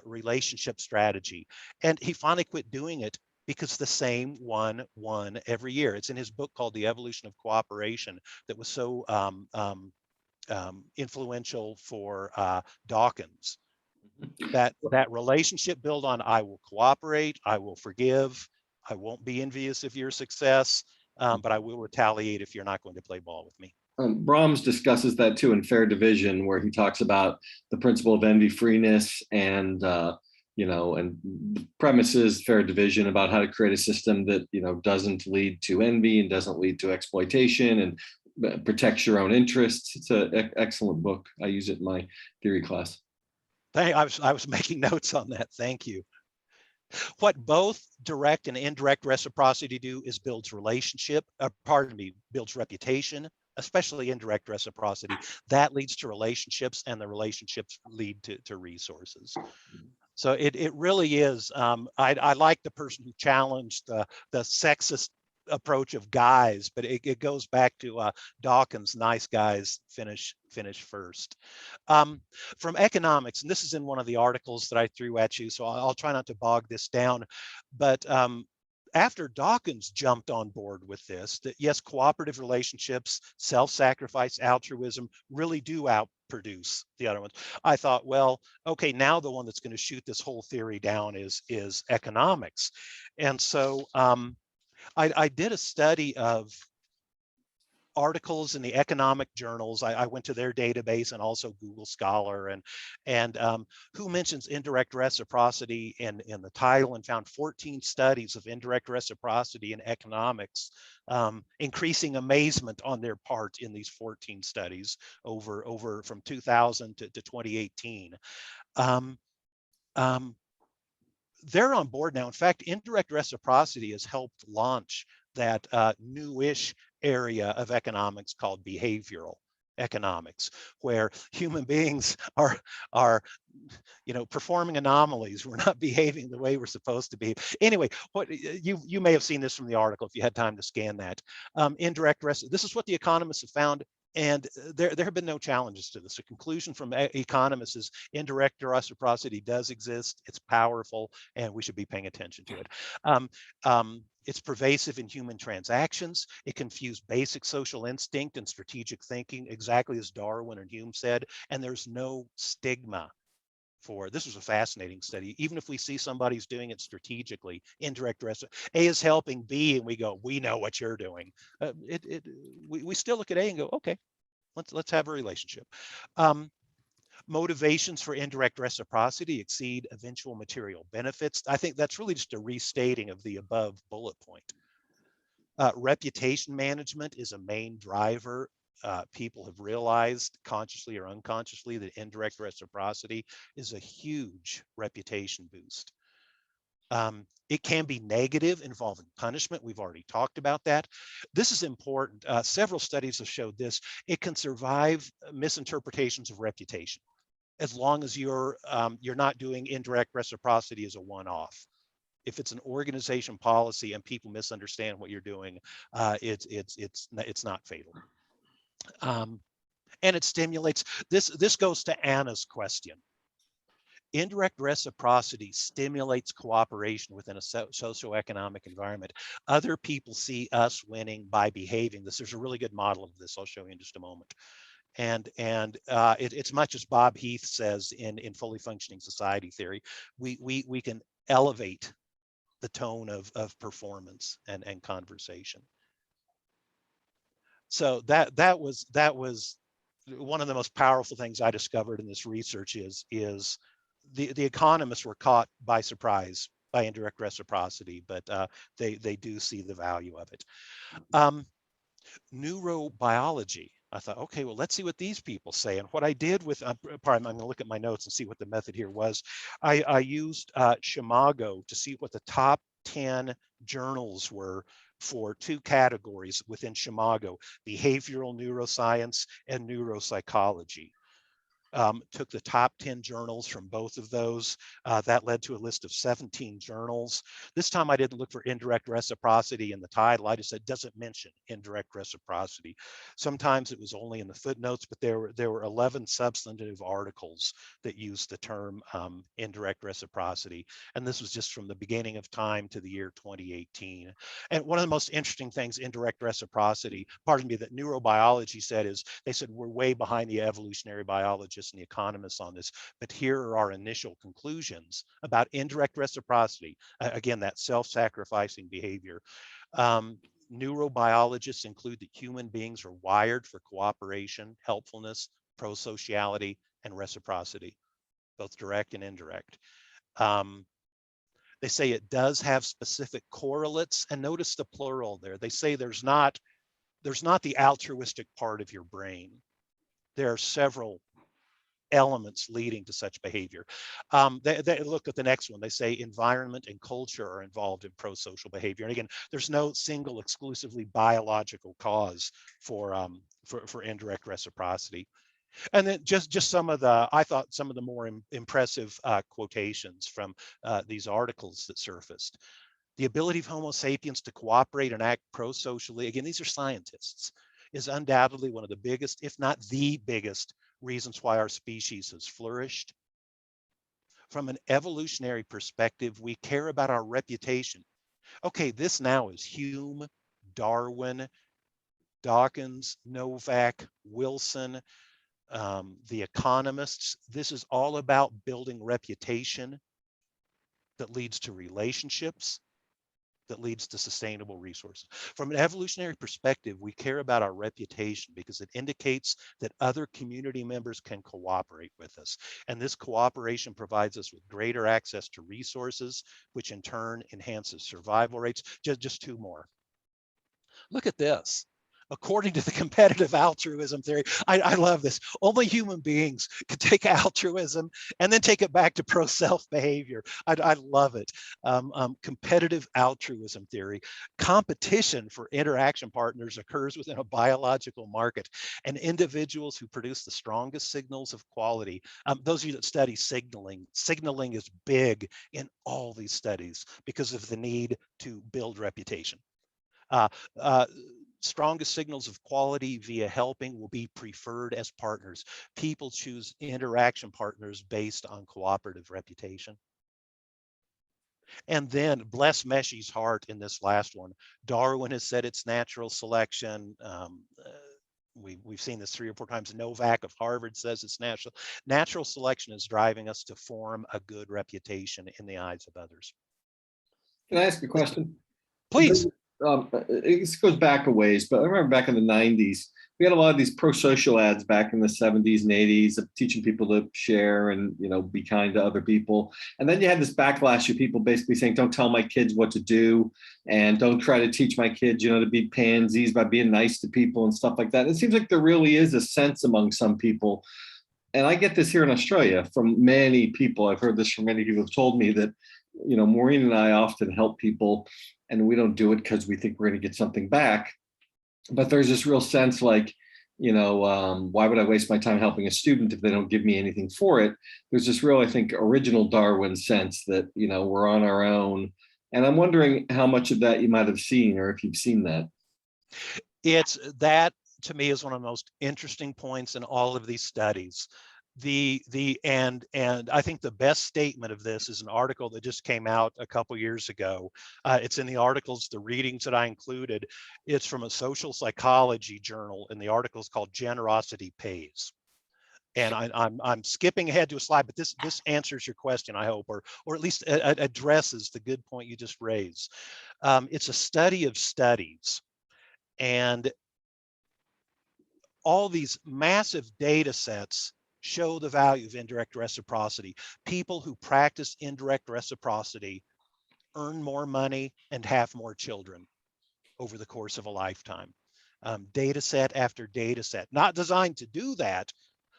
relationship strategy, and he finally quit doing it because the same one won every year. It's in his book called The Evolution of Cooperation that was so influential for Dawkins. That relationship built on, I will cooperate, I will forgive, I won't be envious of your success, but I will retaliate if you're not going to play ball with me. Brahms discusses that too in Fair Division, where he talks about the principle of envy freeness and you know, and the premises fair division about how to create a system that, you know, doesn't lead to envy and doesn't lead to exploitation and protects your own interests. It's an excellent book. I use it in my theory class. I was making notes on that. Thank you. What both direct and indirect reciprocity do is builds relationship, builds reputation, especially indirect reciprocity. That leads to relationships, and the relationships lead to resources. So it really is. I like the person who challenged the sexist approach of guys, but it goes back to Dawkins, nice guys finish first. From economics, and this is in one of the articles that I threw at you, so I'll try not to bog this down, but after Dawkins jumped on board with this, that yes, cooperative relationships, self-sacrifice, altruism really do outproduce the other ones. I thought, well, okay, now the one that's going to shoot this whole theory down is economics. And so I did a study of articles in the economic journals. I went to their database and also Google Scholar and who mentions indirect reciprocity in the title, and found 14 studies of indirect reciprocity in economics, increasing amazement on their part in these 14 studies over from 2000 to 2018. They're on board now. In fact, indirect reciprocity has helped launch that newish area of economics called behavioral economics, where human beings are performing anomalies. We're not behaving the way we're supposed to behave. Anyway, what you may have seen this from the article if you had time to scan that. This is what the economists have found. And there have been no challenges to this. The conclusion from economists is indirect reciprocity does exist. It's powerful, and we should be paying attention to it. It's pervasive in human transactions. It can fuse basic social instinct and strategic thinking, exactly as Darwin and Hume said. And there's no stigma for this. Was a fascinating study. Even if we see somebody's doing it strategically, indirect reciprocity, A is helping B, and we go, we know what you're doing. We still look at A and go, okay, let's have a relationship. Motivations for indirect reciprocity exceed eventual material benefits. I think that's really just a restating of the above bullet point. Reputation management is a main driver. People have realized, consciously or unconsciously, that indirect reciprocity is a huge reputation boost. It can be negative, involving punishment. We've already talked about that. This is important. Several studies have showed this. It can survive misinterpretations of reputation, as long as you're not doing indirect reciprocity as a one-off. If it's an organization policy and people misunderstand what you're doing, it's not fatal. And it stimulates, this goes to Anna's question. Indirect reciprocity stimulates cooperation within a socioeconomic environment. Other people see us winning by behaving this. There's a really good model of this I'll show you in just a moment. And it's much as Bob Heath says in Fully Functioning Society Theory, we can elevate the tone of performance and conversation. So that was one of the most powerful things I discovered in this research is the economists were caught by surprise by indirect reciprocity, but they do see the value of it. Neurobiology. I thought, okay, well, let's see what these people say. And what I did with, I'm going to look at my notes and see what the method here was. I used Shimago to see what the top 10 journals were for two categories within Shimago: behavioral neuroscience and neuropsychology. Took the top 10 journals from both of those. That led to a list of 17 journals. This time I didn't look for indirect reciprocity in the title. I just said, doesn't mention indirect reciprocity. Sometimes it was only in the footnotes, but there were 11 substantive articles that used the term indirect reciprocity. And this was just from the beginning of time to the year 2018. And one of the most interesting things, indirect reciprocity, pardon me, that neurobiology said is, they said, we're way behind the evolutionary biologists and the economists on this, but here are our initial conclusions about indirect reciprocity. Again, that self-sacrificing behavior. Neurobiologists include that human beings are wired for cooperation, helpfulness, prosociality, and reciprocity, both direct and indirect. They say it does have specific correlates, and notice the plural there. They say there's not the altruistic part of your brain. There are several elements leading to such behavior. They look at the next one. They say environment and culture are involved in pro-social behavior. And again, there's no single exclusively biological cause for indirect reciprocity. And then just some of the, I thought some of the more impressive quotations from these articles that surfaced. The ability of Homo sapiens to cooperate and act pro-socially, again, these are scientists, is undoubtedly one of the biggest, if not the biggest, reasons why our species has flourished. From an evolutionary perspective, we care about our reputation. Okay, this now is Hume, Darwin, Dawkins, Novak, Wilson, the economists. This is all about building reputation that leads to relationships, that leads to sustainable resources. From an evolutionary perspective, we care about our reputation because it indicates that other community members can cooperate with us. And this cooperation provides us with greater access to resources, which in turn enhances survival rates. Just two more. Look at this. According to the competitive altruism theory, I love this. Only human beings can take altruism and then take it back to pro-self behavior. I love it. Competitive altruism theory. Competition for interaction partners occurs within a biological market, and individuals who produce the strongest signals of quality. Those of you that study signaling is big in all these studies because of the need to build reputation. Strongest signals of quality via helping will be preferred as partners. People choose interaction partners based on cooperative reputation. And then bless Meshi's heart in this last one. Darwin has said it's natural selection. We've seen this 3 or 4 times. Novak of Harvard says it's natural. Natural selection is driving us to form a good reputation in the eyes of others. Can I ask a question? Please. This goes back a ways, but I remember back in the 90s, we had a lot of these pro-social ads back in the 70s and 80s of teaching people to share and, you know, be kind to other people. And then you had this backlash of people basically saying, don't tell my kids what to do and don't try to teach my kids, you know, to be pansies by being nice to people and stuff like that. It seems like there really is a sense among some people. And I get this here in Australia from many people. I've heard this from many people who've told me that, you know, Maureen and I often help people and we don't do it because we think we're going to get something back. But there's this real sense like, you know, why would I waste my time helping a student if they don't give me anything for it? There's this real, I think, original Darwin sense that, you know, we're on our own. And I'm wondering how much of that you might have seen or if you've seen that. It's that, to me, is one of the most interesting points in all of these studies. And I think the best statement of this is an article that just came out a couple years ago. It's in the articles, the readings that I included. It's from a social psychology journal, and the article is called "Generosity Pays." And I'm skipping ahead to a slide, but this answers your question, I hope, or at least addresses the good point you just raised. It's a study of studies, and all these massive data sets show the value of indirect reciprocity. People who practice indirect reciprocity earn more money and have more children over the course of a lifetime. Data set after data set, not designed to do that,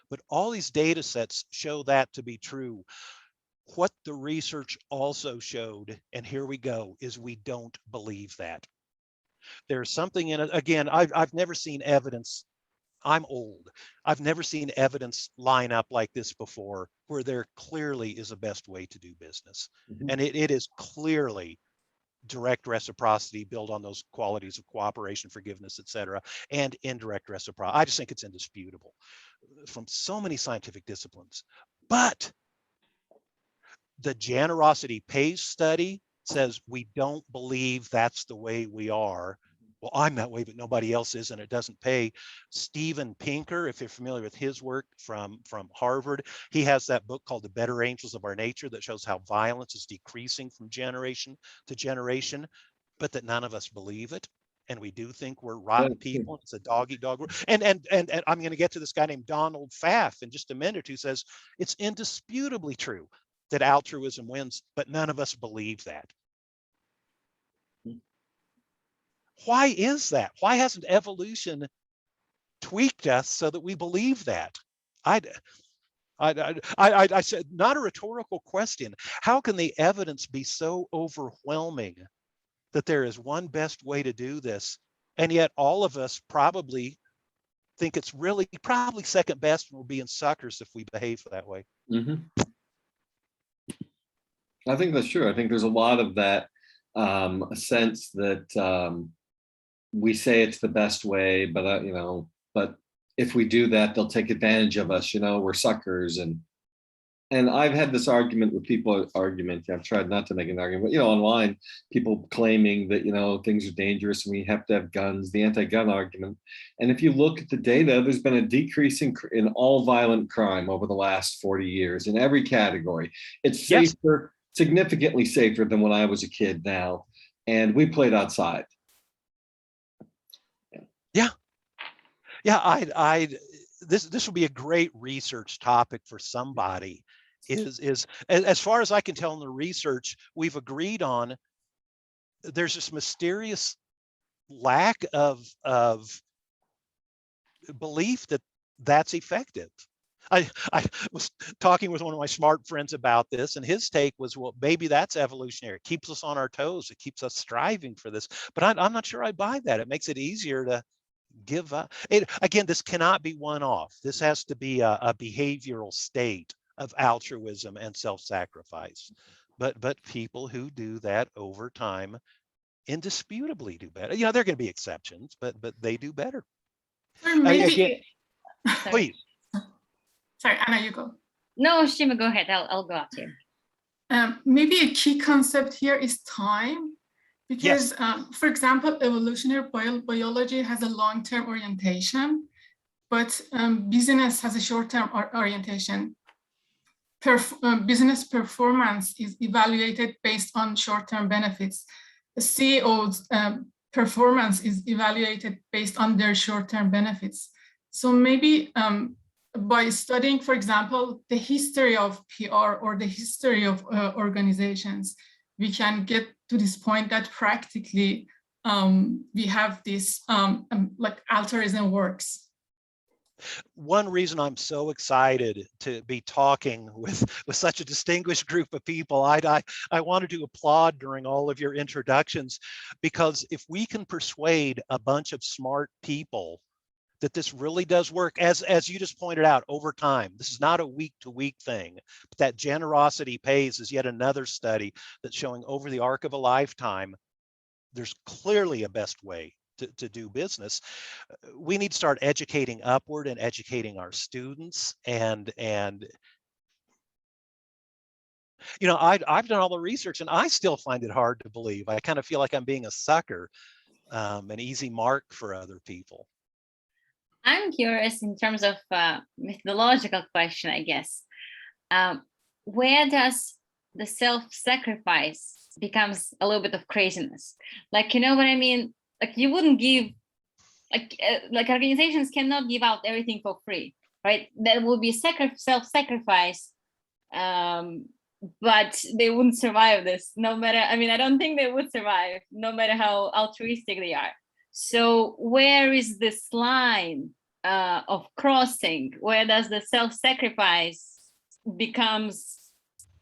but all these data sets show that to be true. What the research also showed, and here we go, is we don't believe that. There's something in it. Again, I've never seen evidence. I'm old. I've never seen evidence line up like this before, where there clearly is a best way to do business. Mm-hmm. And it is clearly direct reciprocity built on those qualities of cooperation, forgiveness, et cetera, and indirect reciprocity. I just think it's indisputable from so many scientific disciplines. But the Generosity Pays study says we don't believe that's the way we are. Well, I'm that way, but nobody else is, and it doesn't pay. Steven Pinker, if you're familiar with his work from Harvard, he has that book called The Better Angels of Our Nature that shows how violence is decreasing from generation to generation, but that none of us believe it. And we do think we're rotten people. It's a dog-eat-dog world. And I'm going to get to this guy named Donald Pfaff in just a minute, who says it's indisputably true that altruism wins, but none of us believe that. Why is that? Why hasn't evolution tweaked us so that we believe that? I said, not a rhetorical question. How can the evidence be so overwhelming that there is one best way to do this, and yet all of us probably think it's really probably second best, and we're being suckers if we behave that way? Mm-hmm. I think that's true. I think there's a lot of that, a sense that we say it's the best way, but you know, but if we do that, they'll take advantage of us. You know, we're suckers, and And I've had this argument with people, I've tried not to make an argument, but, you know, online, people claiming that, you know, things are dangerous and we have to have guns, the anti-gun argument. And if you look at the data, there's been a decrease in all violent crime over the last 40 years in every category. It's Yes. safer, significantly safer than when I was a kid now. And we played outside. Yeah, this will be a great research topic for somebody. Is as far as I can tell in the research we've agreed on, there's this mysterious lack of belief that that's effective. I was talking with one of my smart friends about this, and his take was, well, maybe that's evolutionary. It keeps us on our toes. It keeps us striving for this. But I'm not sure I buy that. It makes it easier to give up. Again, this cannot be one-off. This has to be a behavioral state of altruism and self-sacrifice. But people who do that over time indisputably do better. You know, there are going to be exceptions, but they do better. Or maybe, Again, Sorry. please. sorry, Anna, you go. No, Shima, go ahead. I'll go after you. Maybe a key concept here is time, because, for example, evolutionary biology has a long-term orientation, but business has a short-term orientation. Business performance is evaluated based on short-term benefits. The CEO's performance is evaluated based on their short-term benefits. So maybe by studying, for example, the history of PR or the history of organizations, we can get to this point that practically we have this like altruism works. One reason I'm so excited to be talking with such a distinguished group of people, I wanted to applaud during all of your introductions, because if we can persuade a bunch of smart people that this really does work, as you just pointed out, over time, this is not a week-to-week thing, but that generosity pays is yet another study that's showing over the arc of a lifetime, there's clearly a best way to do business. We need to start educating upward and educating our students. And you know, I've done all the research and I still find it hard to believe. I kind of feel like I'm being a sucker, an easy mark for other people. I'm curious in terms of methodological question, I guess. Where does the self-sacrifice becomes a little bit of craziness? Like, you know what I mean? Like, you wouldn't give, like organizations cannot give out everything for free, right? There will be self-sacrifice, but they wouldn't survive this no matter, I mean, I don't think they would survive no matter how altruistic they are. So where is this line of crossing? Where does the self-sacrifice becomes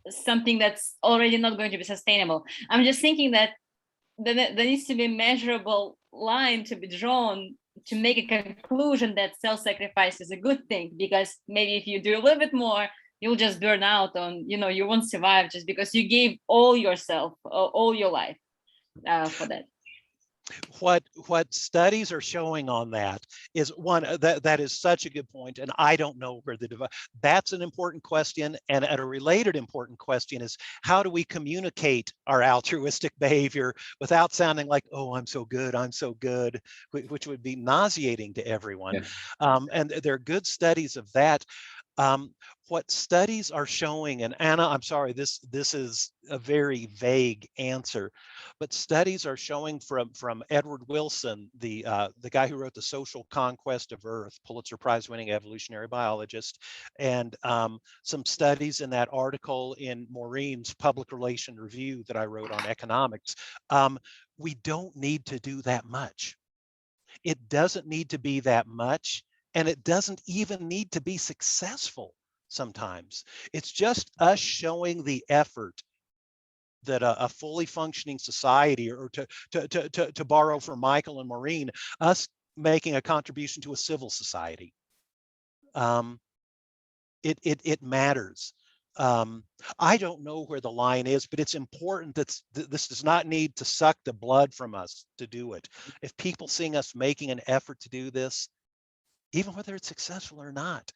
something that's already not going to be sustainable? I'm just thinking that there needs to be a measurable line to be drawn to make a conclusion that self-sacrifice is a good thing, because maybe if you do a little bit more, you'll just burn out on, you know, you won't survive just because you gave all yourself, all your life for that. What studies are showing on that is one that is such a good point, and I don't know where that's an important question, and a related important question is, how do we communicate our altruistic behavior without sounding like, oh, I'm so good, which would be nauseating to everyone. Yeah. And there are good studies of that. What studies are showing, and Anna, I'm sorry, this is a very vague answer, but studies are showing from Edward Wilson, the guy who wrote The Social Conquest of Earth, Pulitzer Prize winning evolutionary biologist, and some studies in that article in Maureen's public relation review that I wrote on economics. We don't need to do that much. It doesn't need to be that much. And it doesn't even need to be successful sometimes. It's just us showing the effort that a fully functioning society, or to borrow from Michael and Maureen, us making a contribution to a civil society. It matters. I don't know where the line is, but it's important that this does not need to suck the blood from us to do it. If people seeing us making an effort to do this, even whether it's successful or not,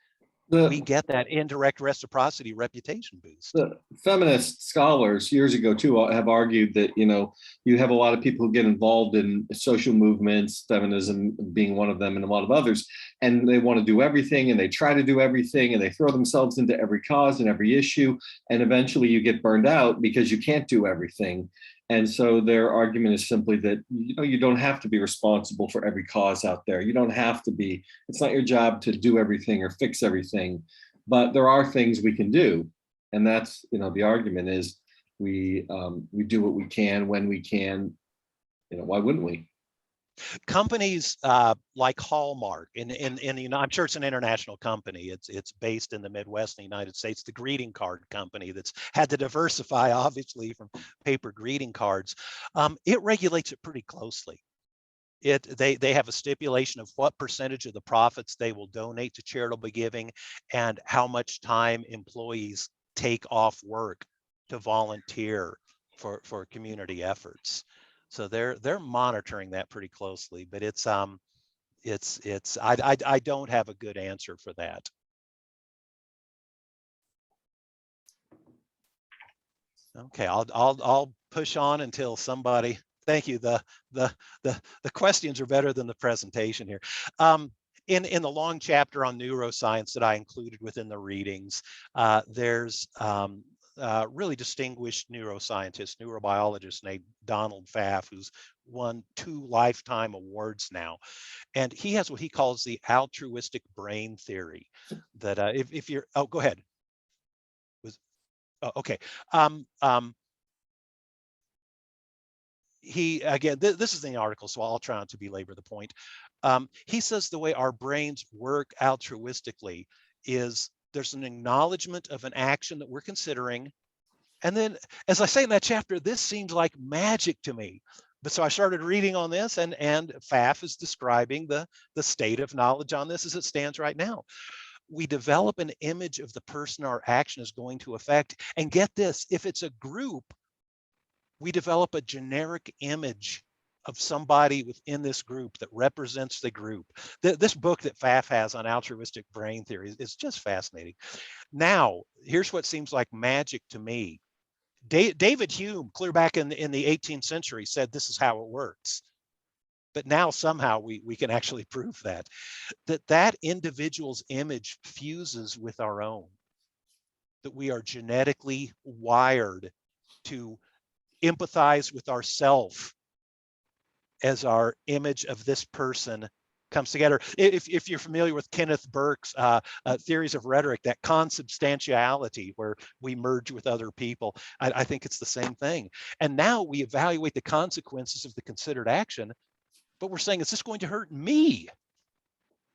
we get that indirect reciprocity reputation boost. The feminist scholars years ago too have argued that, you know, you have a lot of people who get involved in social movements, feminism being one of them and a lot of others, and they want to do everything and they try to do everything and they throw themselves into every cause and every issue, and eventually you get burned out because you can't do everything. And so their argument is simply that, you know, you don't have to be responsible for every cause out there. You don't have to be, it's not your job to do everything or fix everything, but there are things we can do. And that's, you know, the argument is we do what we can when we can, you know, why wouldn't we? Companies like Hallmark I'm sure it's an international company. It's based in the Midwest in the United States. The greeting card company that's had to diversify, obviously, from paper greeting cards. It regulates it pretty closely. They have a stipulation of what percentage of the profits they will donate to charitable giving and how much time employees take off work to volunteer for community efforts. So they're monitoring that pretty closely, but I don't have a good answer for that. Okay, I'll push on until somebody. Thank you. The questions are better than the presentation here. In the long chapter on neuroscience that I included within the readings, there's really distinguished neuroscientist, neurobiologist named Donald Pfaff, who's won 2 lifetime awards now. And he has what he calls the altruistic brain theory that if you're, oh, go ahead. Okay. He, again, this is in the article, so I'll try not to belabor the point. He says the way our brains work altruistically is there's an acknowledgement of an action that we're considering. And then, as I say in that chapter, this seems like magic to me. But so I started reading on this, and Pfaff is describing the state of knowledge on this as it stands right now. We develop an image of the person our action is going to affect. And get this, if it's a group, we develop a generic image of somebody within this group that represents the group. This book that Pfaff has on altruistic brain theory is just fascinating. Now, here's what seems like magic to me. David Hume, clear back in the 18th century, said this is how it works. But now somehow we can actually prove that individual's image fuses with our own, that we are genetically wired to empathize with ourself as our image of this person comes together. If you're familiar with Kenneth Burke's theories of rhetoric, that consubstantiality where we merge with other people, I think it's the same thing. And now we evaluate the consequences of the considered action, but we're saying, is this going to hurt me?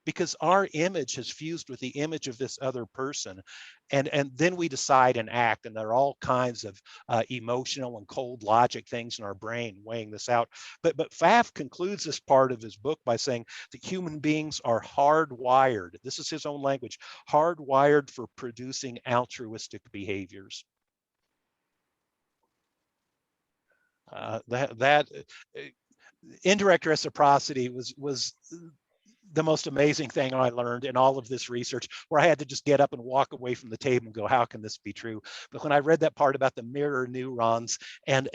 Because our image has fused with the image of this other person. And then we decide and act, and there are all kinds of emotional and cold logic things in our brain weighing this out. But Pfaff concludes this part of his book by saying that human beings are hardwired, this is his own language, hardwired for producing altruistic behaviors. Indirect reciprocity was the most amazing thing I learned in all of this research, where I had to just get up and walk away from the table and go, how can this be true? But when I read that part about the mirror neurons and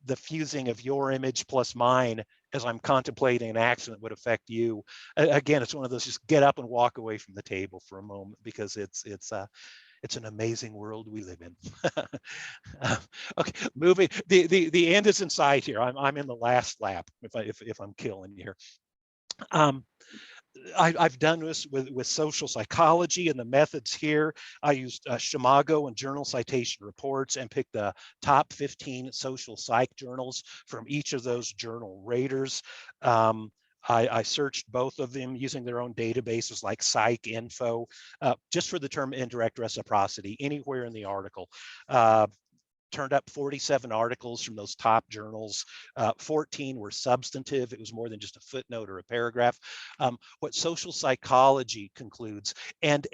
the fusing of your image plus mine as I'm contemplating an action that would affect you, again, it's one of those just get up and walk away from the table for a moment, because it's an amazing world we live in. Okay, moving. The end is in sight here. I'm in the last lap if I'm killing you here. I've done this with social psychology and the methods here. I used Shimago and journal citation reports and picked the top 15 social psych journals from each of those journal raters. I searched both of them using their own databases like PsycInfo, just for the term indirect reciprocity anywhere in the article. Turned up 47 articles from those top journals. 14 were substantive. It was more than just a footnote or a paragraph. What social psychology concludes, and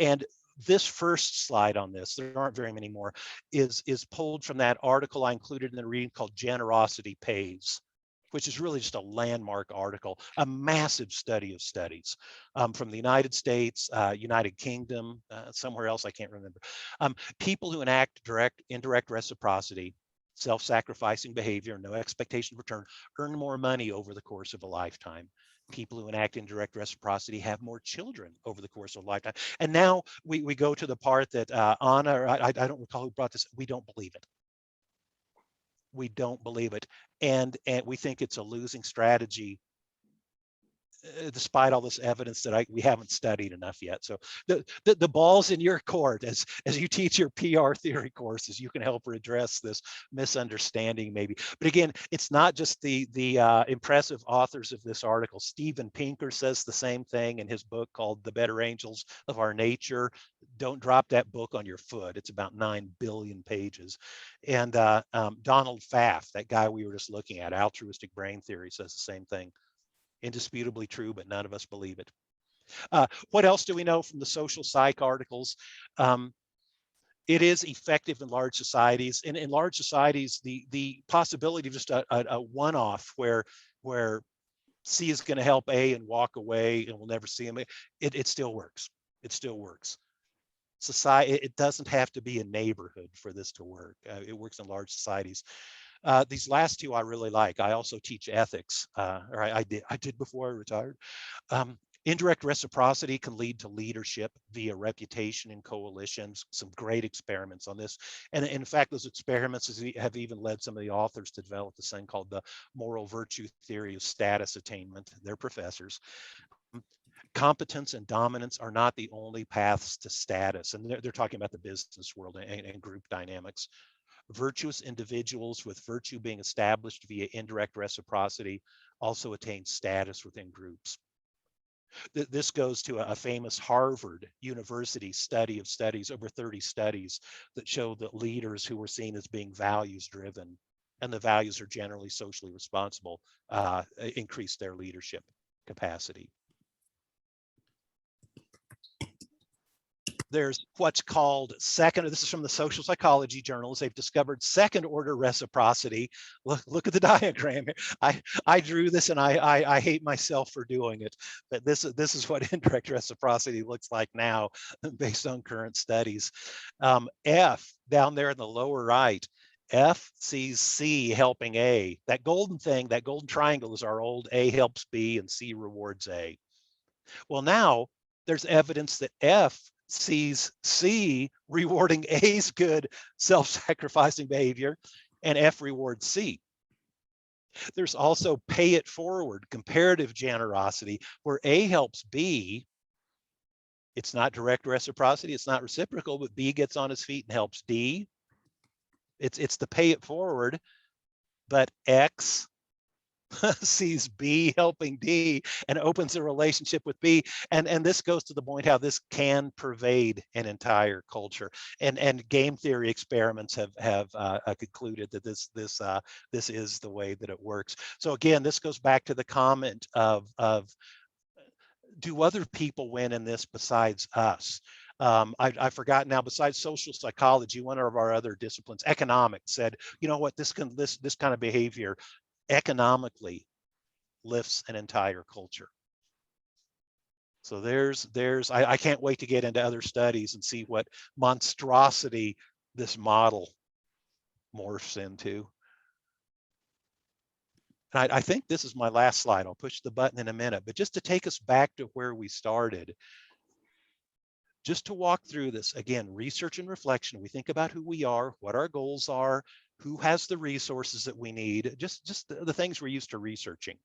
this first slide on this, there aren't very many more, is pulled from that article I included in the reading called Generosity Pays. which is really just a landmark article, a massive study of studies from the United States, United Kingdom, somewhere else, I can't remember. People who enact indirect reciprocity, self-sacrificing behavior, no expectation of return, earn more money over the course of a lifetime. People who enact indirect reciprocity have more children over the course of a lifetime. And now we go to the part that Anna, or I don't recall who brought this, we don't believe it. We don't believe it. And we think it's a losing strategy, despite all this evidence that we haven't studied enough yet. So the ball's in your court as you teach your PR theory courses. You can help redress this misunderstanding maybe. But again, it's not just the impressive authors of this article. Steven Pinker says the same thing in his book called The Better Angels of Our Nature. Don't drop that book on your foot. It's about 9 billion pages. And Donald Pfaff, that guy we were just looking at, Altruistic Brain Theory, says the same thing. Indisputably true, but none of us believe it. What else do we know from the social psych articles? It is effective in large societies. In large societies, the possibility of just a one-off where C is going to help A and walk away and we'll never see him, it still works. It still works. Society, it doesn't have to be a neighborhood for this to work. It works in large societies. These last two I really like. I also teach ethics, or I did before I retired. Indirect reciprocity can lead to leadership via reputation and coalitions. Some great experiments on this. And in fact, those experiments have even led some of the authors to develop this thing called the moral virtue theory of status attainment. They're professors. Competence and dominance are not the only paths to status. And they're talking about the business world and group dynamics. Virtuous individuals with virtue being established via indirect reciprocity also attain status within groups. This goes to a famous Harvard University study of studies, over 30 studies that show that leaders who were seen as being values driven, and the values are generally socially responsible, increase their leadership capacity. There's what's called this is from the Social Psychology Journals. They've discovered second order reciprocity. Look at the diagram here. I drew this and I hate myself for doing it, but this is what indirect reciprocity looks like now based on current studies. F down there in the lower right, F sees C helping A. That golden thing, that golden triangle is our old A helps B and C rewards A. Well, now there's evidence that F sees C rewarding A's good self-sacrificing behavior and F rewards C. There's also pay it forward, comparative generosity, where A helps B. It's not direct reciprocity, it's not reciprocal, but B gets on his feet and helps D. It's the pay it forward, but X sees B helping D and opens a relationship with B. And this goes to the point how this can pervade an entire culture. And game theory experiments have concluded that this is the way that it works. So again, this goes back to the comment of do other people win in this besides us? I forgot now, besides social psychology, one of our other disciplines, economics, said, you know what, this kind of behavior economically lifts an entire culture. So I can't wait to get into other studies and see what monstrosity this model morphs into. And I think this is my last slide. I'll push the button in a minute, but just to take us back to where we started, just to walk through this again, research and reflection. We think about who we are, what our goals are, who has the resources that we need, just the things we're used to researching.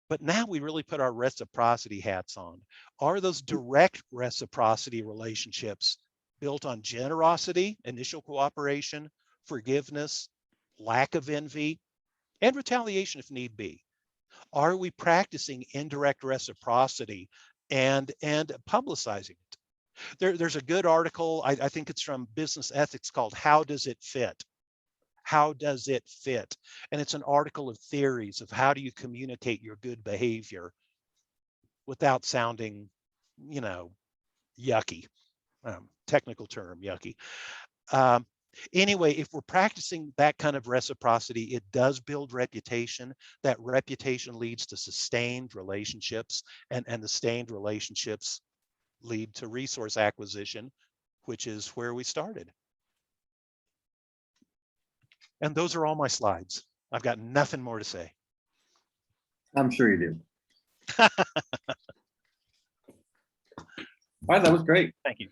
But now we really put our reciprocity hats on. Are those direct reciprocity relationships built on generosity, initial cooperation, forgiveness, lack of envy, and retaliation if need be? Are we practicing indirect reciprocity and publicizing it? There's a good article, I think it's from Business Ethics, called How Does It Fit? How does it fit? And it's an article of theories of how do you communicate your good behavior without sounding, yucky, technical term, yucky. Anyway, if we're practicing that kind of reciprocity, it does build reputation. That reputation leads to sustained relationships, and the sustained relationships lead to resource acquisition, which is where we started. And those are all my slides. I've got nothing more to say. I'm sure you do. All right, that was great. Thank you.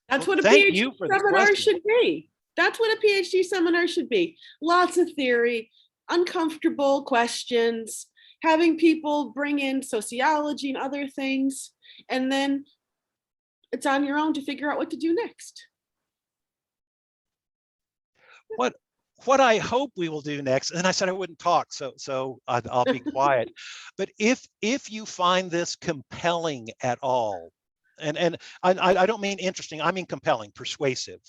That's Well, what a thank PhD you for the seminar question. should be. That's what a PhD seminar should be. Lots of theory, uncomfortable questions, having people bring in sociology and other things, and then it's on your own to figure out what to do next. What I hope we will do next, and I said I wouldn't talk, so I'll be quiet. But if you find this compelling at all, and I don't mean interesting, I mean compelling, persuasive.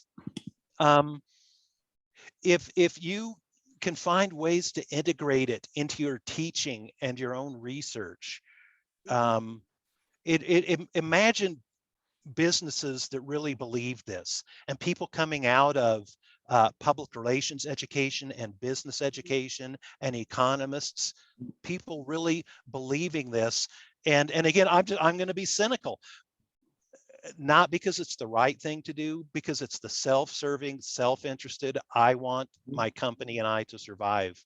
If you can find ways to integrate it into your teaching and your own research, imagine businesses that really believe this, and people coming out of public relations education and business education and economists, people really believing this. And again, I'm going to be cynical, not because it's the right thing to do, because it's the self-serving, self-interested, I want my company and I to survive.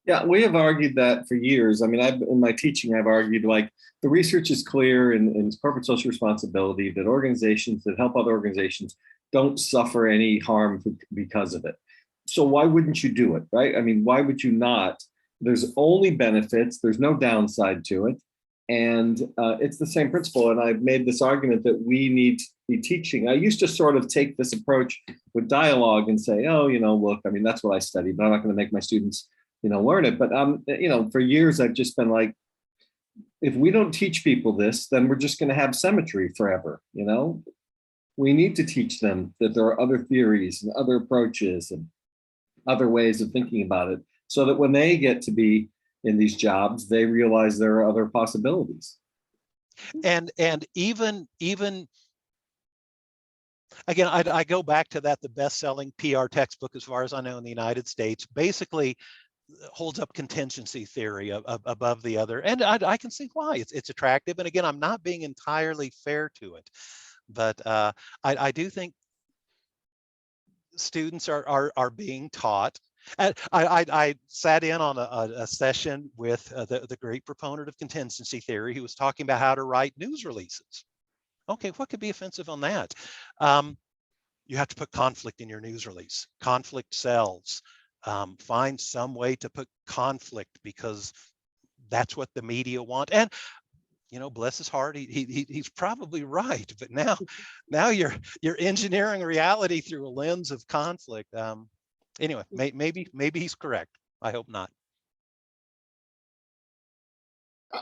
Yeah, we have argued that for years. I mean, in my teaching, I've argued like the research is clear in corporate social responsibility that organizations that help other organizations don't suffer any harm because of it. So why wouldn't you do it, right? I mean, why would you not? There's only benefits. There's no downside to it. And it's the same principle. And I've made this argument that we need to be teaching. I used to sort of take this approach with dialogue and say, oh, look, I mean, that's what I studied, but I'm not going to make my students learn it. But for years, I've just been like, if we don't teach people this, then we're just going to have symmetry forever. We need to teach them that there are other theories and other approaches and other ways of thinking about it, so that when they get to be in these jobs, they realize there are other possibilities. And even again, I go back to that, the best-selling PR textbook, as far as I know, in the United States, basically holds up contingency theory above the other. And I can see why. It's attractive. And again, I'm not being entirely fair to it, but I do think students are being taught. And I sat in on a session with the great proponent of contingency theory, who was talking about how to write news releases. Okay, what could be offensive on that? You have to put conflict in your news release. Conflict sells. Find some way to put conflict, because that's what the media want. And bless his heart, he's probably right. But now you're engineering reality through a lens of conflict. Anyway, maybe he's correct. I hope not.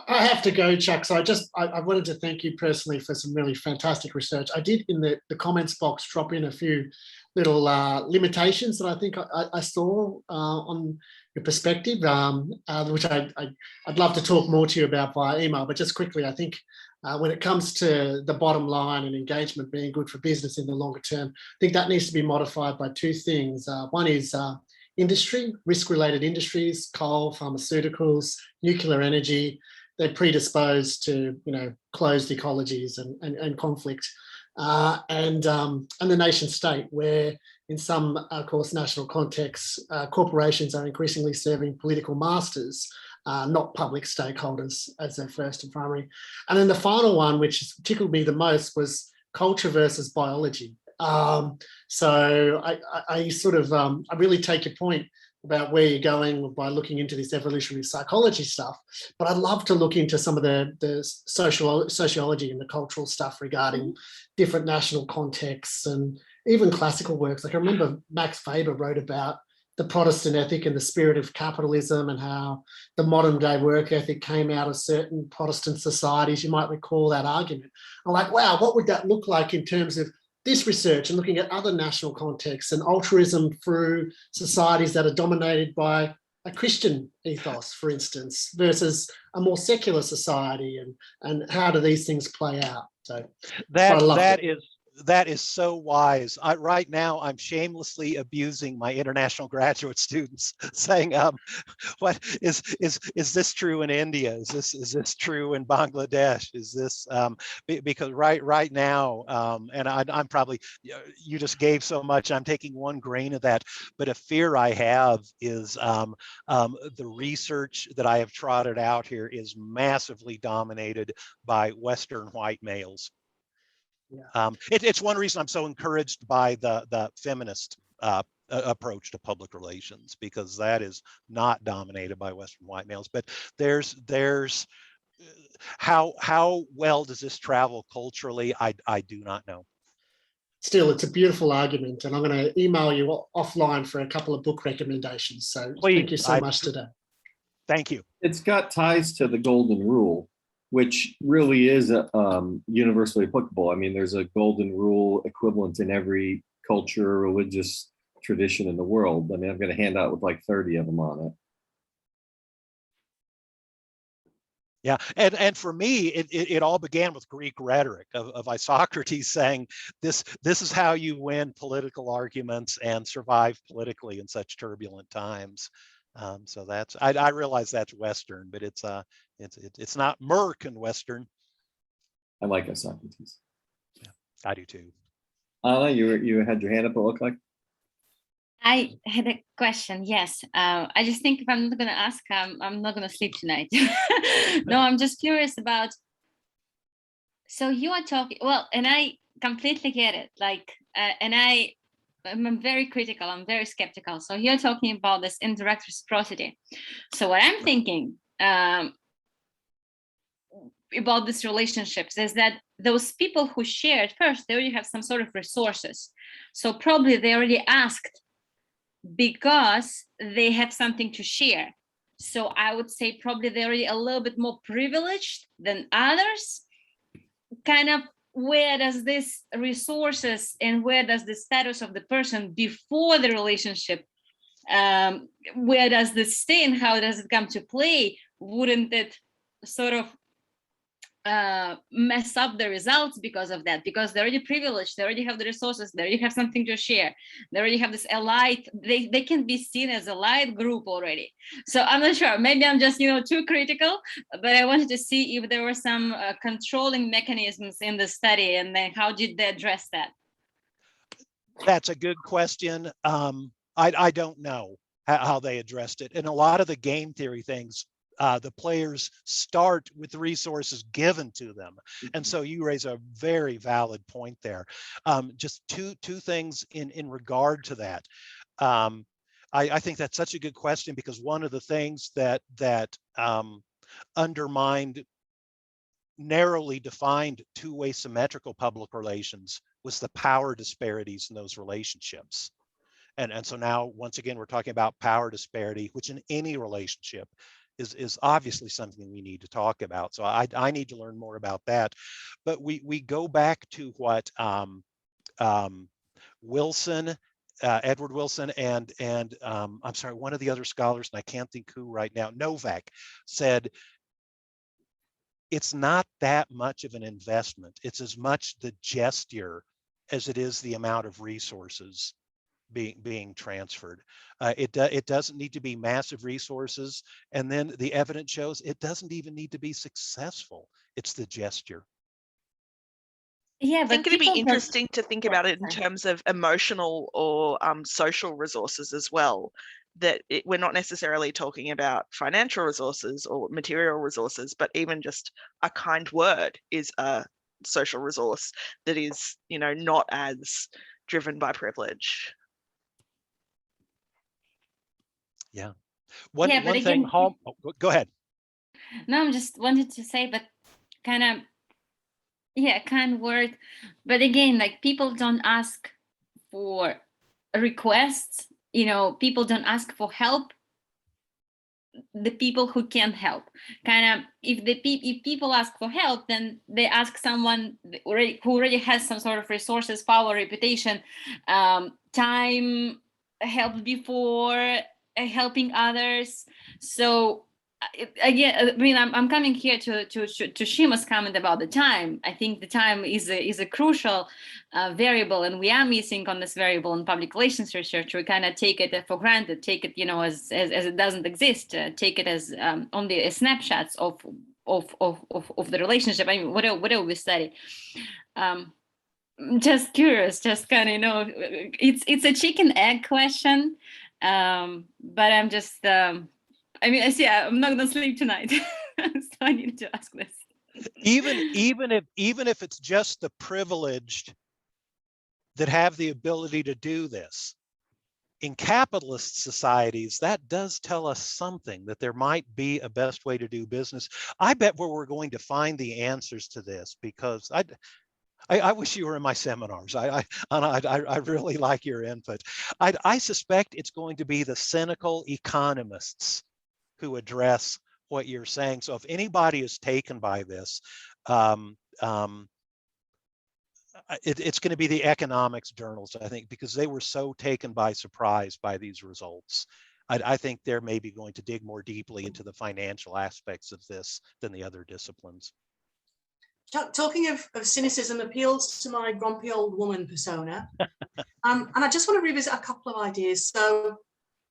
I have to go, Chuck. So I wanted to thank you personally for some really fantastic research. I did in the comments box drop in a few little limitations that I think I saw on your perspective, which I'd love to talk more to you about via email. But just quickly, I think when it comes to the bottom line and engagement being good for business in the longer term, I think that needs to be modified by two things. One is industry, risk-related industries, coal, pharmaceuticals, nuclear energy. They're predisposed to closed ecologies and conflict, and the nation state, where in some, of course, national contexts, corporations are increasingly serving political masters, not public stakeholders, as their first and primary. And then the final one, which tickled me the most, was culture versus biology. So I sort of I really take your point about where you're going by looking into this evolutionary psychology stuff, but I'd love to look into some of the sociology and the cultural stuff regarding different national contexts and even classical works. Like I remember Max Weber wrote about the Protestant ethic and the spirit of capitalism, and how the modern day work ethic came out of certain Protestant societies. You might recall that argument. I'm like, wow, what would that look like in terms of this research and looking at other national contexts and altruism through societies that are dominated by a Christian ethos, for instance, versus a more secular society, and how do these things play out? So that is That is so wise. Right now, I'm shamelessly abusing my international graduate students, saying, "What is this true in India? Is this true in Bangladesh? Is this because right now?" And I'm probably, you just gave so much. I'm taking one grain of that, but a fear I have is the research that I have trotted out here is massively dominated by Western white males. It's one reason I'm so encouraged by the feminist approach to public relations, because that is not dominated by Western white males. But there's how well does this travel culturally? I do not know. Still, it's a beautiful argument, and I'm going to email you offline for a couple of book recommendations. So thank you so much today. Thank you. It's got ties to the golden rule, which really is universally applicable. I mean, there's a golden rule equivalent in every culture, religious tradition in the world. I mean, I'm going to hand out with like 30 of them on it. Yeah, and for me, it all began with Greek rhetoric of Isocrates saying this is how you win political arguments and survive politically in such turbulent times. So that's I realize that's Western, but it's not American Western. I like Isocrates. Yeah, I do too. Anna, you had your hand up, it looked like. I had a question. Yes. I just think if I'm not going to ask, I'm not going to sleep tonight. No, I'm just curious about. So you are talking, well, and I completely get it. Like, and I'm very critical. I'm very skeptical. So you're talking about this indirect reciprocity. So what I'm thinking about these relationships is that those people who share at first, they already have some sort of resources. So probably they already asked because they have something to share. So I would say probably they're already a little bit more privileged than others. Kind of, where does this resources and where does the status of the person before the relationship, where does this stay and how does it come to play? Wouldn't it sort of mess up the results because of that? Because they're already privileged, they already have the resources, they already have something to share, they already have this allied, they can be seen as allied group already. So I'm not sure, maybe I'm just too critical, but I wanted to see if there were some controlling mechanisms in the study, and then how did they address that? That's a good question. I don't know how they addressed it. And a lot of the game theory things, the players start with the resources given to them. And so you raise a very valid point there. Just two things in regard to that. I think that's such a good question, because one of the things that undermined narrowly defined two-way symmetrical public relations was the power disparities in those relationships. And so now, once again, we're talking about power disparity, which in any relationship is obviously something we need to talk about. So I need to learn more about that. But we go back to what Wilson, Edward Wilson, and I'm sorry, one of the other scholars, and I can't think who right now, Novak, said it's not that much of an investment. It's as much the gesture as it is the amount of resources being transferred. It doesn't need to be massive resources. And then the evidence shows it doesn't even need to be successful. It's the gesture. Yeah, I but think it'd be people interesting to think about it in Sorry. terms of emotional or social resources as well. That we're not necessarily talking about financial resources or material resources, but even just a kind word is a social resource that is, not as driven by privilege. Yeah. One but thing, again, go ahead. No, I'm just wanted to say, but kind of, yeah, kind word. But again, like, people don't ask for requests, people don't ask for help. The people who can't help, kind of, if people ask for help, then they ask someone who already has some sort of resources, power, reputation, time, help before, helping others. So again, I mean, I'm coming here to Shima's comment about the time. I think the time is a crucial variable, and we are missing on this variable in public relations research. We kind of take it for granted, take it, as it doesn't exist, take it as only snapshots of the relationship. I mean, whatever we study. Just curious, just kind of, it's a chicken egg question, but I'm just. I mean, I see. I'm not gonna sleep tonight, so I need to ask this. Even if it's just the privileged that have the ability to do this, in capitalist societies, that does tell us something, that there might be a best way to do business. I bet where we're going to find the answers to this, because I wish you were in my seminars. I really like your input. I suspect it's going to be the cynical economists who address what you're saying. So if anybody is taken by this, it's going to be the economics journals, I think, because they were so taken by surprise by these results. I think they're maybe going to dig more deeply into the financial aspects of this than the other disciplines. Talking of cynicism appeals to my grumpy old woman persona. And I just want to revisit a couple of ideas. So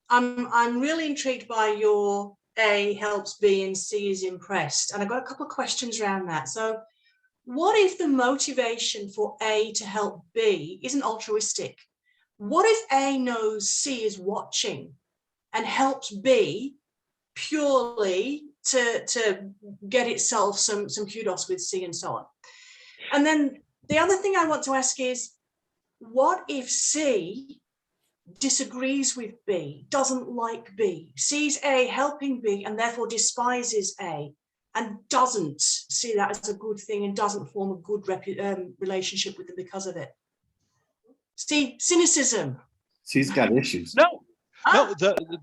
I'm really intrigued by your A helps B and C is impressed. And I've got a couple of questions around that. So what if the motivation for A to help B isn't altruistic? What if A knows C is watching and helps B purely to get itself some kudos with C and so on? And then the other thing I want to ask is, what if C disagrees with B, doesn't like B, sees A helping B and therefore despises A, and doesn't see that as a good thing and doesn't form a good relationship with them because of it? See, cynicism. C's got issues. No,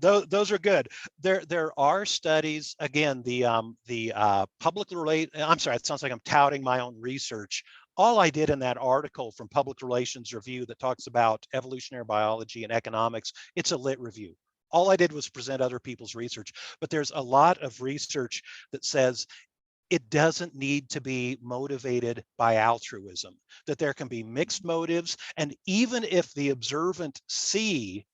those are good. There are studies. Again, the public relate. I'm sorry, it sounds like I'm touting my own research. All I did in that article from Public Relations Review that talks about evolutionary biology and economics, it's a lit review. All I did was present other people's research, but there's a lot of research that says it doesn't need to be motivated by altruism, that there can be mixed motives. And even if the observant C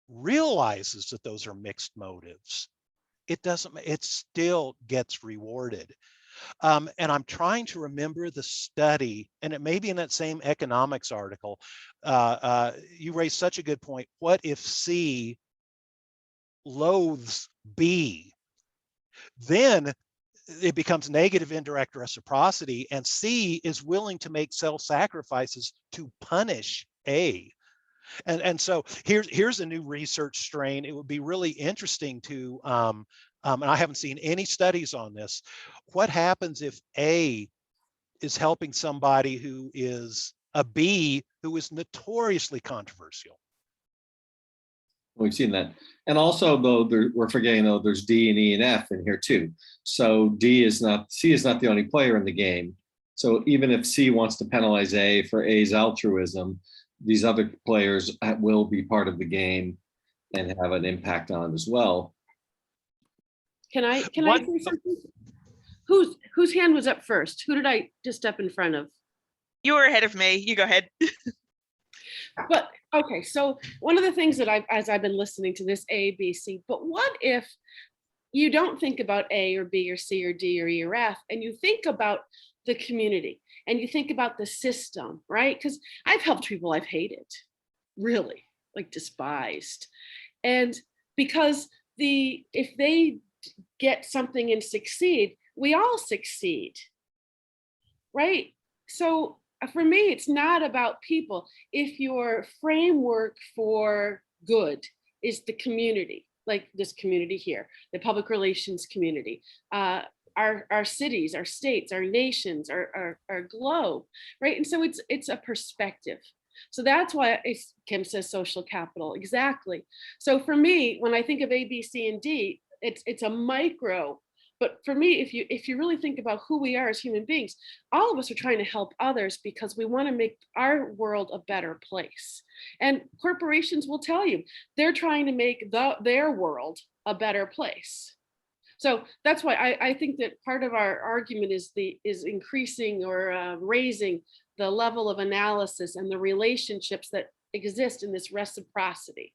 realizes that those are mixed motives, it still gets rewarded. And I'm trying to remember the study, and it may be in that same economics article. You raised such a good point. What if C loathes B? Then it becomes negative indirect reciprocity, and C is willing to make self-sacrifices to punish A. And so here's a new research strain. It would be really interesting to, and I haven't seen any studies on this, what happens if A is helping somebody who is a B who is notoriously controversial? We've seen that. And also, though, we're forgetting, though, there's D and E and F in here too. So C is not the only player in the game. So even if C wants to penalize A for A's altruism, these other players will be part of the game and have an impact on it as well. Can I say something? Whose hand was up first? Who did I just step in front of? You were ahead of me. You go ahead. But okay, so one of the things that as I've been listening to this A, B, C, but what if you don't think about A or B or C or D or E or F, and you think about the community and you think about the system, right? Because I've helped people I've hated, really, like despised. And because if they get something and succeed, we all succeed, right? So for me, it's not about people. If your framework for good is the community, like this community here, the public relations community, our cities, our states, our nations, our globe, right? And so it's a perspective. So that's why Kim says social capital, exactly. So for me, when I think of A, B, C, and D, it's a micro. But for me, if you really think about who we are as human beings, all of us are trying to help others because we want to make our world a better place. And corporations will tell you they're trying to make their world a better place. So that's why I think that part of our argument is increasing or raising the level of analysis and the relationships that exist in this reciprocity.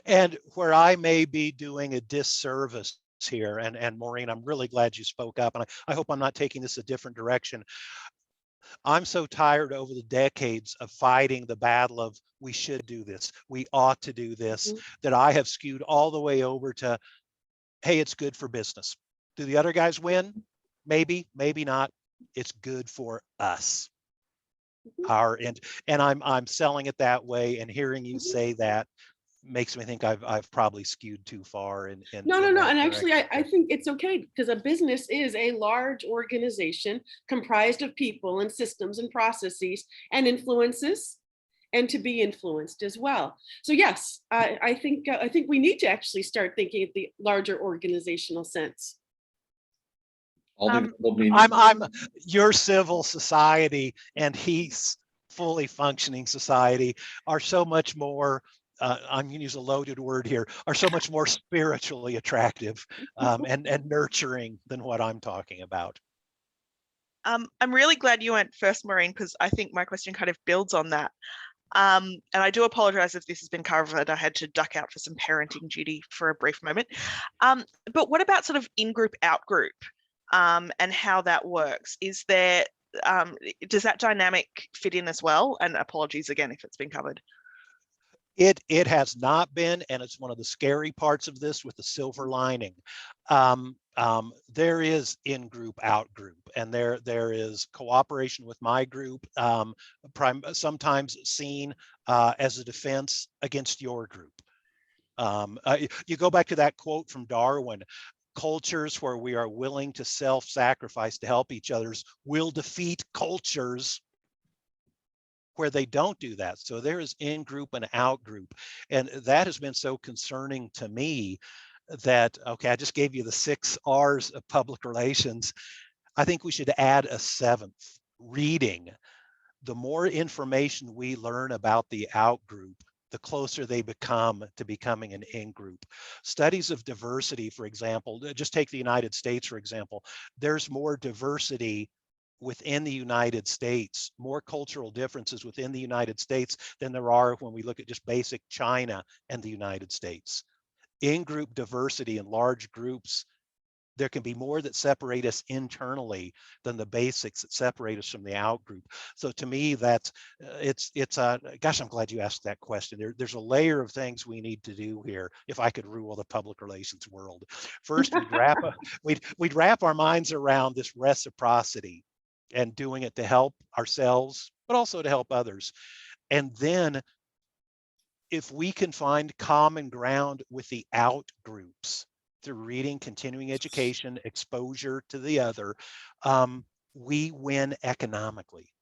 And where I may be doing a disservice here, and Maureen, I'm really glad you spoke up, and I hope I'm not taking this a different direction. I'm so tired over the decades of fighting the battle of we should do this, we ought to do this, that I have skewed all the way over to, hey, it's good for business. Do the other guys win? Maybe, maybe not. It's good for us. Our end, and I'm selling it that way, and hearing you say that makes me think I've probably skewed too far in No. that And actually, direction. I think it's okay, because a business is a large organization comprised of people and systems and processes and influences, and to be influenced as well. So yes, I think we need to actually start thinking at the larger organizational sense. All the available means. I'm your civil society and he's fully functioning society are so much more, I'm going to use a loaded word here, are so much more spiritually attractive and nurturing than what I'm talking about. I'm really glad you went first, Maureen, because I think my question kind of builds on that. And I do apologize if this has been covered. I had to duck out for some parenting duty for a brief moment. But what about sort of in-group, out-group, and how that works? Is there, does that dynamic fit in as well? And apologies again if it's been covered. It has not been, and it's one of the scary parts of this with the silver lining. There is in-group, out-group, and there is cooperation with my group, sometimes seen as a defense against your group. You go back to that quote from Darwin, cultures where we are willing to self-sacrifice to help each other's will defeat cultures where they don't do that. So there is in-group and out-group. And that has been so concerning to me that, okay, I just gave you the 6 R's of public relations. I think we should add a 7th, reading. The more information we learn about the out-group, the closer they become to becoming an in-group. Studies of diversity, for example, just take the United States, for example, there's more diversity within the United States, more cultural differences within the United States than there are when we look at just basic China and the United States. In-group diversity in large groups, there can be more that separate us internally than the basics that separate us from the out group. So to me, that's gosh, I'm glad you asked that question. There's a layer of things we need to do here. If I could rule the public relations world, first we'd wrap our minds around this reciprocity and doing it to help ourselves, but also to help others. And then if we can find common ground with the out groups through reading, continuing education, exposure to the other, we win economically.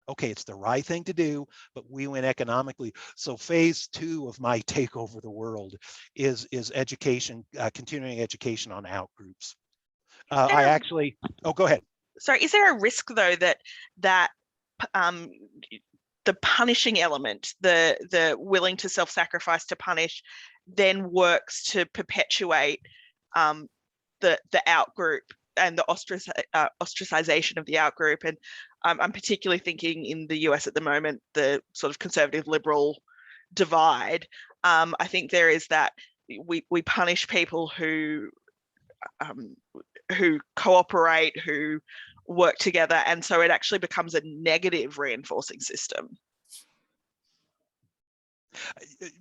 Okay, it's the right thing to do, but we win economically. So phase 2 of my take over the world is education, continuing education on out groups. Go ahead. Sorry, is there a risk though that the punishing element, the willing to self-sacrifice to punish, then works to perpetuate the out group and the ostracization of the out group? And I'm particularly thinking in the US at the moment, the sort of conservative liberal divide. I think there is that we punish people who cooperate, who work together, and so it actually becomes a negative reinforcing system.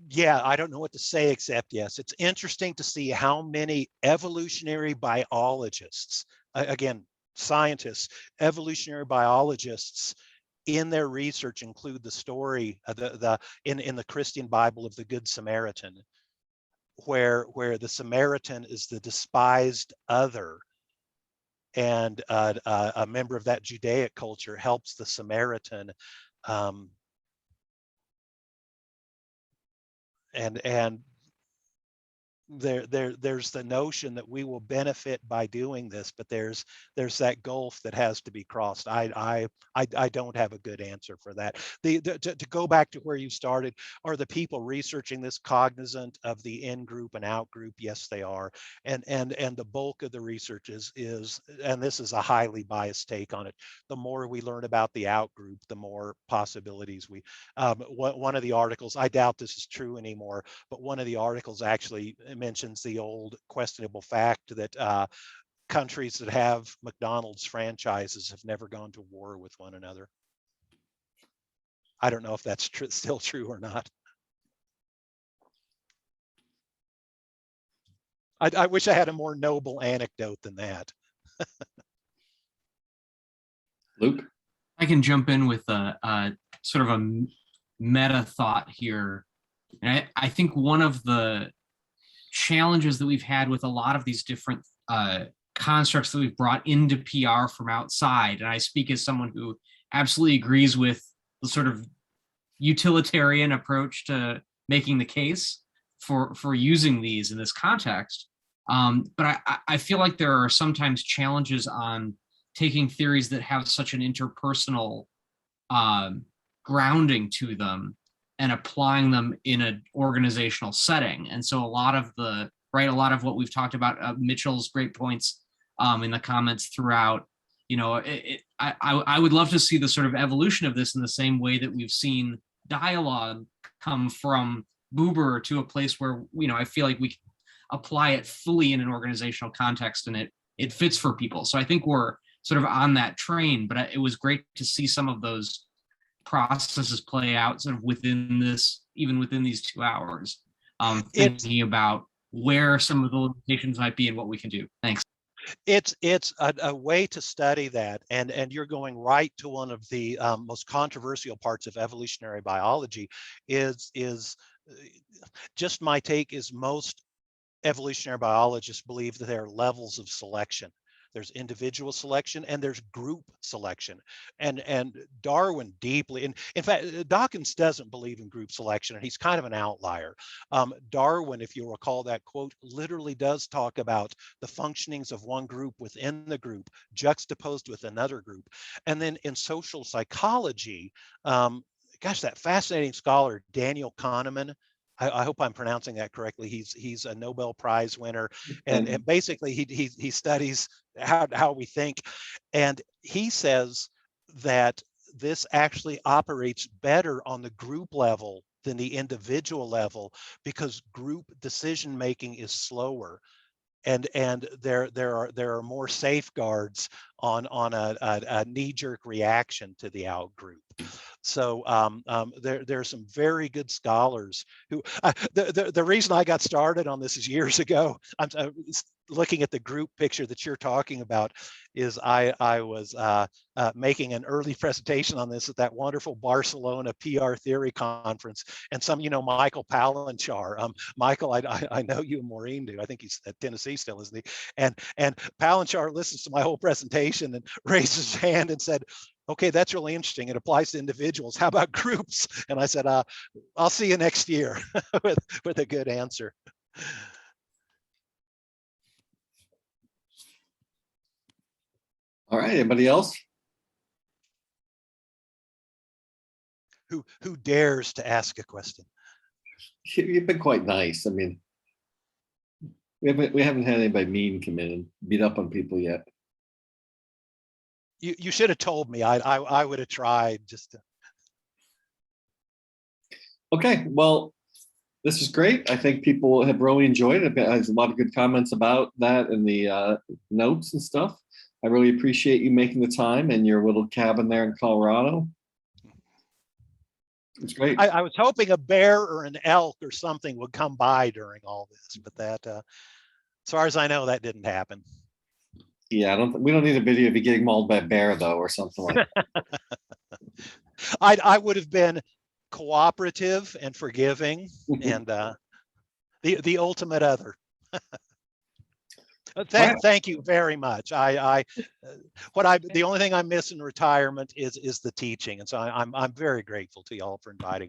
Yeah, I don't know what to say except yes. It's interesting to see how many evolutionary biologists, again, scientists, evolutionary biologists in their research include the story of in the Christian Bible of the Good Samaritan, where the Samaritan is the despised other, and a member of that Judaic culture helps the Samaritan, and there's the notion that we will benefit by doing this, but there's that gulf that has to be crossed. I don't have a good answer for that. To go back to where you started, are the people researching this cognizant of the in group and out group? Yes, they are. And the bulk of the research is, and this is a highly biased take on it, the more we learn about the out group, the more possibilities we, one of the articles, I doubt this is true anymore, but one of the articles actually mentions the old questionable fact that countries that have McDonald's franchises have never gone to war with one another. I don't know if that's still true or not. I wish I had a more noble anecdote than that. Luke? I can jump in with a sort of a meta thought here. And I think one of the challenges that we've had with a lot of these different constructs that we've brought into PR from outside, and I speak as someone who absolutely agrees with the sort of utilitarian approach to making the case for using these in this context. But I feel like there are sometimes challenges on taking theories that have such an interpersonal grounding to them and applying them in an organizational setting. And so a lot of what we've talked about, Mitchell's great points in the comments throughout, I would love to see the sort of evolution of this in the same way that we've seen dialogue come from Buber to a place where, I feel like we can apply it fully in an organizational context and it fits for people. So I think we're sort of on that train, but it was great to see some of those processes play out sort of even within these 2 hours, thinking about where some of the limitations might be and what we can do. Thanks. It's a way to study that, and you're going right to one of the most controversial parts of evolutionary biology. Is just my take is most evolutionary biologists believe that there are levels of selection. There's individual selection and there's group selection. And Darwin deeply, and in fact, Dawkins doesn't believe in group selection, and he's kind of an outlier. Darwin, if you recall that quote, literally does talk about the functionings of one group within the group juxtaposed with another group. And then in social psychology, gosh, that fascinating scholar, Daniel Kahneman, I hope I'm pronouncing that correctly. He's a Nobel Prize winner, and basically he studies how we think, and he says that this actually operates better on the group level than the individual level because group decision making is slower, and there are more safeguards on a knee-jerk reaction to the out group. So there are some very good scholars who, the reason I got started on this is years ago. I'm looking at the group picture that you're talking about, is I was making an early presentation on this at that wonderful Barcelona PR Theory Conference, and Michael Palanchar. Michael, I know you and Maureen do. I think he's at Tennessee still, isn't he? And Palanchar listens to my whole presentation and raised his hand and said, "Okay, that's really interesting. It applies to individuals. How about groups?" And I said, "I'll see you next year," with a good answer. All right, anybody else? Who dares to ask a question? You've been quite nice. I mean, we haven't had anybody mean come in and beat up on people yet. You should have told me. I would have tried just to. Okay, well, this is great. I think people have really enjoyed it. There's a lot of good comments about that in the notes and stuff. I really appreciate you making the time in your little cabin there in Colorado. It's great. I was hoping a bear or an elk or something would come by during all this, but that, as far as I know, that didn't happen. Yeah, we don't need a video of you getting mauled by a bear though, or something like that. I would have been cooperative and forgiving, and the ultimate other. Thank you very much. The only thing I miss in retirement is the teaching, and so I'm very grateful to y'all for inviting